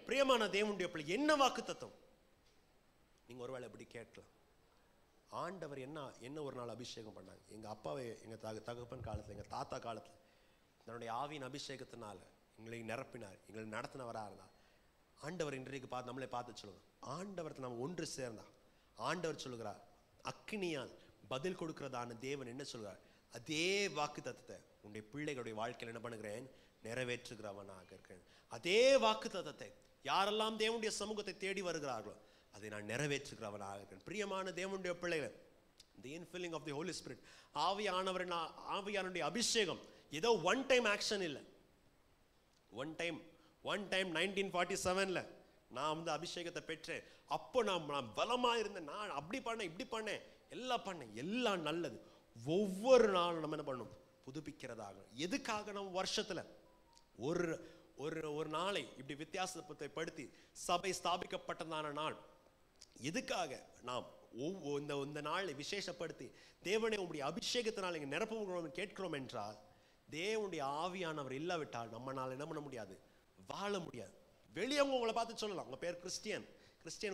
பிரியமான தேவனுடைய பிள்ளை, என்ன வாக்குத்தத்தம்? நீங்க ஒருவேளை எப்படி கேட்கலாம், ஆண்டவர் என்ன ஒரு நாள் அபிஷேகம் பண்ணாங்க. எங்க அப்பாவை எங்க தகப்பன் காலத்துல, எங்க தாத்தா காலத்துல தன்னுடைய ஆவியின் அபிஷேகத்தினால எங்களை நிரப்பினார், எங்களை நடத்தினவரா இருந்தார். ஆண்டவர் இன்றைக்கு பார்த்து நம்மளே பார்த்து சொல்லுவோம், ஆண்டவரத்தில் நம்ம ஒன்று சேர்ந்தா ஆண்டவர் சொல்லுகிறார், அக்கினியால் பதில் கொடுக்கிறதான தேவன் என்ன சொல்கிறார், அதே வாக்கு தத்தத்தை உன்னுடைய பிள்ளைகளுடைய வாழ்க்கையில் என்ன பண்ணுகிறேன், நிறைவேற்றுகிறவனாக இருக்கிறேன். அதே வாக்கு தத்தத்தை யாரெல்லாம் தேவனுடைய சமூகத்தை தேடி வருகிறார்களோ அதை நான் நிறைவேற்றுகிறவனாக இருக்கிறேன். பிரியமான தேவனுடைய பிள்ளைகள், the infilling of the Holy Spirit, ஆவியானவருடைய அபிஷேகம் ஏதோ ஒன் டைம் ஆக்ஷன் இல்லை. ஒன் டைம் 1947 நான் வந்து அபிஷேகத்தை பெற்றேன், அப்போ நான் பலமா இருந்தேன், நான் அப்படி பண்ணேன் இப்படி பண்ணேன் எல்லாம் நல்லது. ஒவ்வொரு நாளும் நம்ம என்ன பண்ணணும், புதுப்பிக்கிறதாக. எதுக்காக நம்ம வருஷத்துல ஒரு நாளை இப்படி வித்தியாசத்தை படுத்தி சபை ஸ்தாபிக்கப்பட்டதான நாள், எதுக்காக நாம் இந்த நாளை விசேஷப்படுத்தி தேவனை உங்களுடைய அபிஷேகத்தினால் இங்கே நிரப்புகிறோம் கேட்கிறோம் என்றால், தேவனுடைய ஆவியானவர் இல்லாவிட்டால் நம்மளால என்ன பண்ண முடியாது, வாழ முடியாது. வெளியவங்க உங்களை பார்த்து சொல்லலாம், உங்க பேர் கிறிஸ்டியன்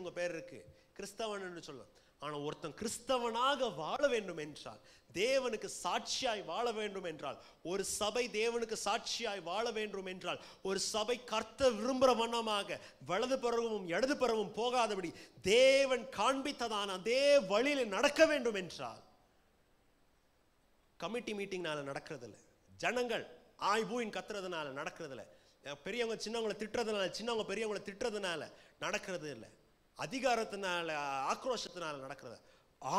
உங்க பேர் இருக்கு, கிறிஸ்தவன் என்று சொல்லலாம். ஆனா ஒருத்தன் கிறிஸ்தவனாக வாழ வேண்டும் என்றால், தேவனுக்கு சாட்சியாய் வாழ வேண்டும் என்றால், ஒரு சபை தேவனுக்கு சாட்சியாய் வாழ வேண்டும் என்றால், ஒரு சபை கர்த்தர் விரும்புகிற வண்ணமாக வலது புறமும் இடது புறமும் போகாதபடி தேவன் காண்பித்ததான அதே வழியில் நடக்க வேண்டும் என்றால், கமிட்டி மீட்டிங்னால நடக்கிறது இல்லை, ஜனங்கள் ஆய்பூயின் கத்துறதுனால நடக்கிறது இல்லை, பெரியவங்க சின்னவங்களை திட்டுறதுனால, சின்னவங்க பெரியவங்களை திட்டுறதுனால நடக்கிறது இல்லை, அதிகாரத்தினால ஆக்ரோஷத்தினால நடக்கிறது,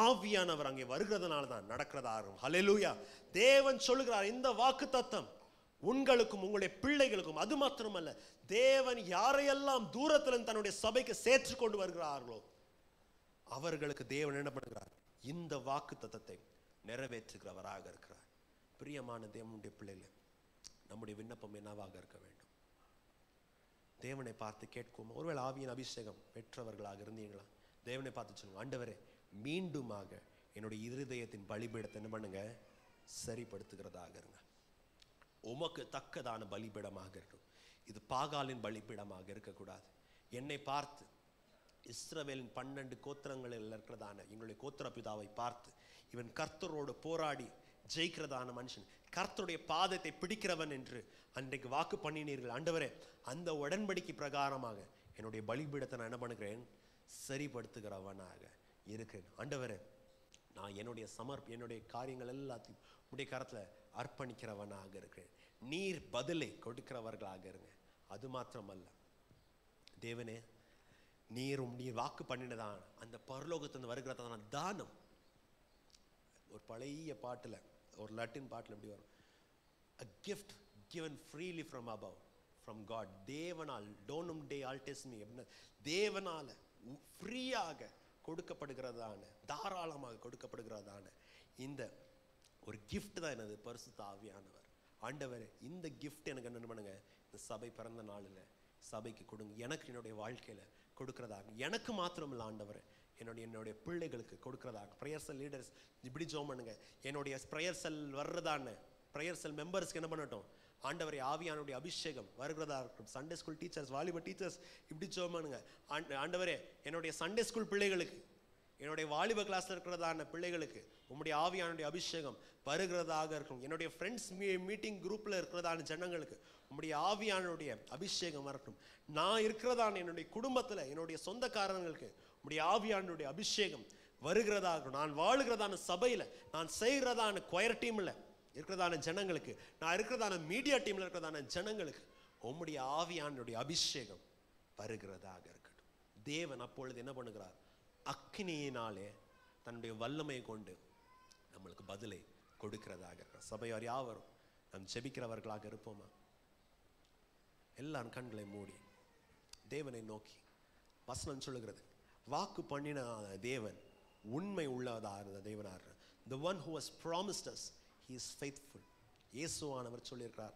ஆவியானவர் அங்கே வருகிறதுனால தான் நடக்கிறதா இருக்கும். ஹல்லேலூயா. தேவன் சொல்லுகிறார், இந்த வாக்குத்தத்தம் உங்களுக்கும் உங்களுடைய பிள்ளைகளுக்கும். அது மாத்திரமல்ல, தேவன் யாரையெல்லாம் தூரத்தில் தன்னுடைய சபைக்கு சேர்த்து கொண்டு வருகிறார்களோ அவர்களுக்கு தேவன் என்ன பண்ணுகிறார், இந்த வாக்குத்தத்தத்தை நிறைவேற்றுகிறவராக இருக்கிறார். பிரியமான தேவனுடைய பிள்ளைகளே, நம்முடைய விண்ணப்பம் என்னவாக இருக்க வேண்டும்? தேவனை பார்த்து கேட்கும். ஒருவேளை ஆவியின் அபிஷேகம் பெற்றவர்களாக இருந்தீங்களா, தேவனை பார்த்து சொல்லுங்க, ஆண்டவரே மீண்டுமாக என்னுடைய இருதயத்தின் பலிபீடத்தை என்ன பண்ணுங்க, சரிப்படுத்துகிறதாக இருங்க. உமக்கு தக்கதான பலிபீடமாக இருக்கும். இது பாகாலின் பலிபீடமாக இருக்கக்கூடாது. என்னை பார்த்து இஸ்ரவேலின் 12 கோத்திரங்களில் இருக்கிறதான எங்களுடைய கோத்திர பிதாவை பார்த்து, இவன் கர்த்தரோடு போராடி ஜெயிக்கிறதான மனுஷன், கர்த்தருடைய பாதத்தை பிடிக்கிறவன் என்று அன்றைக்கு வாக்கு பண்ணினீர்கள். ஆண்டவரே, அந்த உடன்படிக்கை பிரகாரமாக என்னுடைய பலிபீடத்தை நான் என்ன பண்ணுகிறேன், சரிப்படுத்துகிறவனாக இருக்கிறேன். ஆண்டவரே, நான் என்னுடைய காரியங்கள் எல்லாத்தையும் உடைய கரத்துல அர்ப்பணிக்கிறவனாக இருக்கிறேன். நீர் பதிலை கொடுக்கிறவர்களாக இருங்க. அது மாத்திரமல்ல தேவனே, நீர் வாக்கு பண்ணினதான் அந்த பரலோகத்திலிருந்து வருகிறதான தானம். ஒரு பழைய பாட்டுல, ஒரு லட்டின் பாட்டுல எப்படி வரும், a gift given freely from above, from God. தேவனால் டோனும் டே ஆல்டெஸ்மி, தேவனால ஃப்ரீயாக கொடுக்கப்படுகிறதான, தாராளமாக கொடுக்கப்படுகிறதான இந்த ஒரு கிஃப்ட் தான் எனது பரிசுத்த ஆவியானவர். ஆண்டவரே, இந்த கிஃப்ட் எனக்கு என்ன பண்ணுங்க, இந்த சபை பிறந்த நாளில் சபைக்கு கொடுங்க, எனக்கு என்னுடைய வாழ்க்கையில கொடுக்கிறதாக. எனக்கு மாத்திரம் இல்லை ஆண்டவரே, என்னுடைய பிள்ளைகளுக்கு கொடுக்கிறதாக. ப்ரேயர் செல் லீடர்ஸ் இப்படி ஜெபம் பண்ணுங்க, என்னுடைய ப்ரேயர் செல் வர்றதான ப்ரேயர் செல் மெம்பர்ஸ்க்கு என்ன பண்ணட்டும், ஆண்டவரே ஆவியானுடைய அபிஷேகம் வருகிறதா இருக்கட்டும். சண்டே ஸ்கூல் டீச்சர்ஸ், வாலிப டீச்சர்ஸ் இப்படி ஜெபம் பண்ணுங்க, ஆண்டவரே என்னுடைய சண்டே ஸ்கூல் பிள்ளைகளுக்கு, என்னுடைய வாலிப கிளாஸ்ல இருக்கிறதான பிள்ளைகளுக்கு உம்முடைய ஆவியானுடைய அபிஷேகம் வருகிறதாக இருக்கும். என்னுடைய ஃப்ரெண்ட்ஸ் மீட்டிங் குரூப்ல இருக்கிறதான ஜனங்களுக்கு உம்முடைய ஆவியானுடைய அபிஷேகம் வரட்டும். நான் இருக்கிறதான என்னுடைய குடும்பத்துல, என்னுடைய சொந்தக்காரங்களுக்கு உம்முடைய ஆவியானுடைய அபிஷேகம் வருகிறதாக. நான் வாழுகிறதான சபையில, நான் செய்கிறதான கொயர் டீம்ல இருக்கிறதான ஜனங்களுக்கு, நான் இருக்கிறதான மீடியா டீம்ல இருக்கிறதான ஜனங்களுக்கு உம்முடைய ஆவியானுடைய அபிஷேகம் வருகிறதாக இருக்கட்டும். தேவன் அப்பொழுது என்ன பண்ணுகிறார், அக்கினியினாலே தன்னுடைய வல்லமையை கொண்டு நம்மளுக்கு பதிலை கொடுக்கிறதாக இருக்கிறார். சபையார் யாவரும் நாம் ஜெபிக்கிறவர்களாக இருப்போமா? எல்லாரும் கண்களை மூடி தேவனை நோக்கி, வசனம் சொல்லுகிறது, வாக்கு பண்ணின தேவன் உண்மை உள்ளதான Devanar. The one who has promised us, he is faithful. இயேசுவானவர் சொல்லியிருக்கிறார்,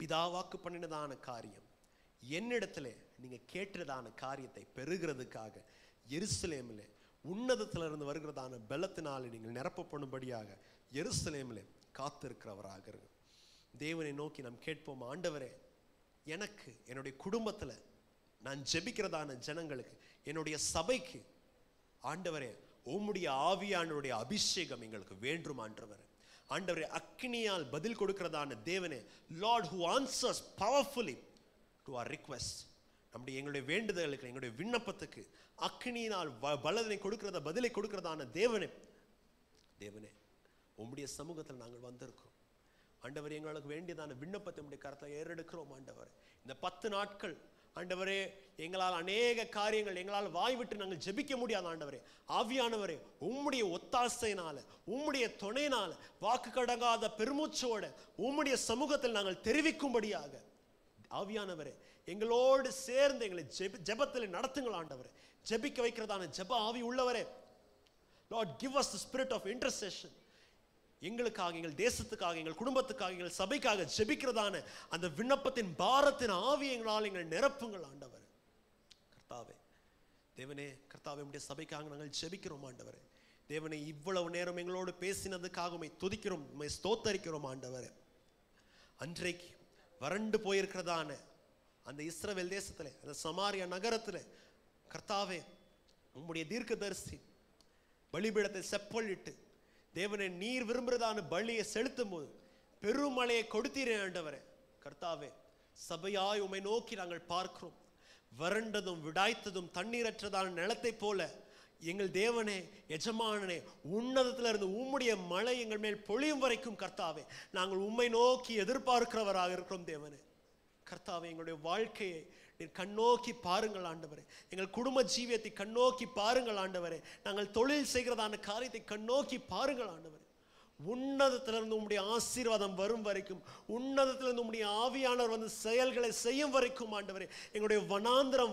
பிதா வாக்கு பண்ணினதான காரியம் என்னிடத்துல நீங்க கேட்டதான காரியத்தை பெறுகிறதுக்காக எருசலேமிலே உன்னதத்திலிருந்து வருகிறதான பலத்தினாலே நீங்கள் நிரப்பப்படும்படியாக எருசலேமிலே காத்திருக்கிறவராக இருங்க. தேவனை நோக்கி நாம் கேட்போம், ஆண்டவரே எனக்கு, என்னுடைய குடும்பத்தில் நான் ஜெபிக்கிறதான ஜனங்களுக்கு, என்னுடைய சபைக்கு ஆண்டவரே உம்முடைய ஆவியானுடைய அபிஷேகம் எங்களுக்கு வேண்டும் ஆண்டவரே. ஆண்டவரே அக்னியால் பதில் கொடுக்கிறதான தேவனே, Lord who answers powerfully to our request, நம்முடைய எங்களுடைய வேண்டுதலுக்கு, எங்களுடைய விண்ணப்பத்துக்கு அக்னியினால் பலனை கொடுக்கிறத பதிலை கொடுக்கிறதான தேவனே, தேவனே உம்முடைய சமூகத்தில் நாங்கள் வந்திருக்கிறோம் ஆண்டவரே. எங்களுக்கு வேண்டியதான விண்ணப்பத்தை உம்முடைய கரத்தில் ஏறெடுக்கிறோம் ஆண்டவரே. இந்த 10 நாட்கள் ஆண்டவரே எங்களால் அநேக காரியங்கள் எங்களால் வாய்விட்டு நாங்கள் ஜெபிக்க முடியாது ஆண்டவரே. ஆவியானவரே உம்முடைய ஒத்தாசையினால, உம்முடைய துணையினால, வாக்கு கடங்காத பெருமூச்சோட உம்முடைய சமூகத்தில் நாங்கள் தெரிவிக்கும்படியாக ஆவியானவரே எங்களோடு சேர்ந்து எங்களை ஜெபத்தில் நடத்துங்கள் ஆண்டவரே. ஜெபிக்க வைக்கிறதான ஜெப ஆவி உள்ளவரே, Lord give us the spirit of intercession. எங்களுக்காக, எங்கள் தேசத்துக்காக, எங்கள் குடும்பத்துக்காக, எங்கள் சபைக்காக ஜெபிக்கிறதான அந்த விண்ணப்பத்தின் பாரத்தின் ஆவி எங்களால் எங்களை நிரப்புங்கள் ஆண்டவரே. கர்த்தாவே தேவனே, கர்த்தாவே உம்முடைய சபைக்காக நாங்கள் ஜெபிக்கிறோம் ஆண்டவரே. தேவனே இவ்வளவு நேரம் எங்களோடு பேசினதுக்காக உம்மை துதிக்கிறோம், உம்மை ஸ்தோத்தரிக்கிறோம் ஆண்டவரே. அன்றைக்கு வறண்டு போயிருக்கிறதான அந்த இஸ்ரவேல் தேசத்துல, அந்த சமாரியா நகரத்துல கர்த்தாவே உம்முடைய தீர்க்கதரிசி பலிபீடத்தை செப்பலிட்டு தேவனே நீர் விரும்புகிறதான பலியை செலுத்தும் போது பெருமழையை கொடுத்தீரே ஆண்டவரே. கர்த்தாவே சபையாய் உம்மை நோக்கி நாங்கள் பார்க்கிறோம். வறண்டதும் விடாய்த்ததும் தண்ணீரற்றதான நிலத்தை போல எங்கள் தேவனே, எஜமானனே, உன்னதத்தில் இருந்து உம்முடைய மழை எங்கள் மேல் பொழியும் வரைக்கும் கர்த்தாவே நாங்கள் உம்மை நோக்கி எதிர்பார்க்கிறவராக இருக்கிறோம் தேவனே. கர்த்தாவே எங்களுடைய வாழ்க்கையை நீர் கண்ணோக்கி பாருங்கள் ஆண்டவரே. எங்கள் குடும்ப ஜீவியத்தை கண்ணோக்கி பாருங்கள் ஆண்டவரே. நாங்கள் தொழில் செய்கிறதான காரியத்தை கண்ணோக்கி பாருங்கள் ஆண்டவரே. உன்னதத்திலிருந்து உம்முடைய ஆசீர்வாதம் வரும் வரைக்கும், உன்னதத்திலிருந்து உம்முடைய ஆவியானவர் வந்து செயல்களை செய்யும் வரைக்கும் ஆண்டவரே எங்களுடைய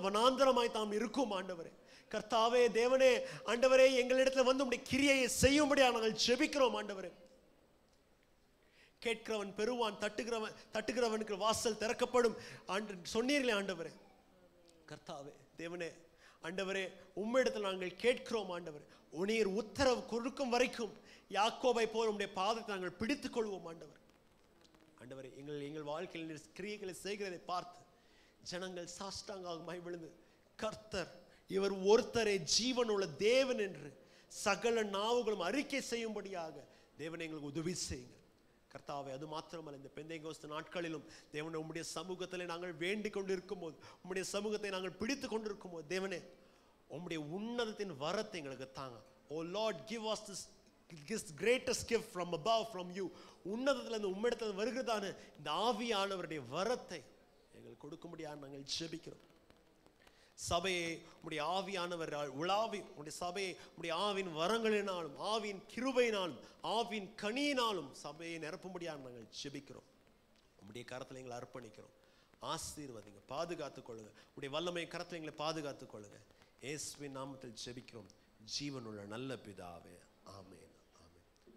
வனாந்திரமாய் தாம் இருக்கும் ஆண்டவரே. கர்த்தாவே தேவனே ஆண்டவரே எங்களிடத்துல வந்து உம்முடைய கிரியையை செய்யும்படியாக நாங்கள் ஜெபிக்கிறோம் ஆண்டவரே. கேட்கிறவன் பெறுவான், தட்டுகிறவனுக்கு வாசல் திறக்கப்படும் சொன்னீர்களே ஆண்டவரே. கர்த்தாவே தேவனே ஆண்டவரே உம்மிடத்தில் நாங்கள் கேட்கிறோம் ஆண்டவரே. உனீர் உத்தரவு கொடுக்கும் வரைக்கும் யாக்கோபை போல் உம்முடைய பாதத்தை நாங்கள் பிடித்துக் கொள்வோம் ஆண்டவர். ஆண்டவரே எங்கள் வாழ்க்கையில் நீர் கிரியைகளை செய்கிறதை பார்த்து ஜனங்கள் சாஷ்டாங்கமாய் விழுந்து, கர்த்தர் இவர் ஒருத்தரே ஜீவனுள்ள தேவன் என்று சகல நாவுகளும் அறிக்கை செய்யும்படியாக தேவனை எங்களுக்கு உதவி செய்யுங்க கர்த்தாவே. அது மாத்திரமல்ல, இந்த பெந்தைகோஸ்து நாட்களிலும் தேவனை உம்முடைய சமூகத்திலே நாங்கள் வேண்டிக் கொண்டிருக்கும் போது, உம்முடைய சமூகத்தை நாங்கள் பிடித்து கொண்டிருக்கும் போது தேவனே உம்முடைய உன்னதத்தின் வரத்தை எங்களுக்கு தாங்க. ஓ Lord give us this greatest gift from above, from you. உன்னதத்திலிருந்து உம்மிடத்தில் வருகிறதான இந்த ஆவியானவருடைய வரத்தை எங்களுக்கு கொடுக்கும்படியாக நாங்கள் ஜெபிக்கிறோம். சபையை உம்முடைய ஆவியானவர் உலாவி, உம்முடைய சபையை உம்முடைய ஆவின் வரங்களினாலும், ஆவின் கிருபையினாலும், ஆவின் கனியினாலும் சபையை நிரப்பும்படியாக நாங்கள் ஜெபிக்கிறோம். உம்முடைய கரத்தில் எங்களை அர்ப்பணிக்கிறோம். ஆசீர்வதிங்க, பாதுகாத்துக் கொள்ளுங்க. உம்முடைய வல்லமை கரத்தில் எங்களை பாதுகாத்துக் கொள்ளுங்க. இயேசுவின் நாமத்தில் ஜெபிக்கிறோம் ஜீவனுள்ள நல்ல பிதாவே, ஆமென்.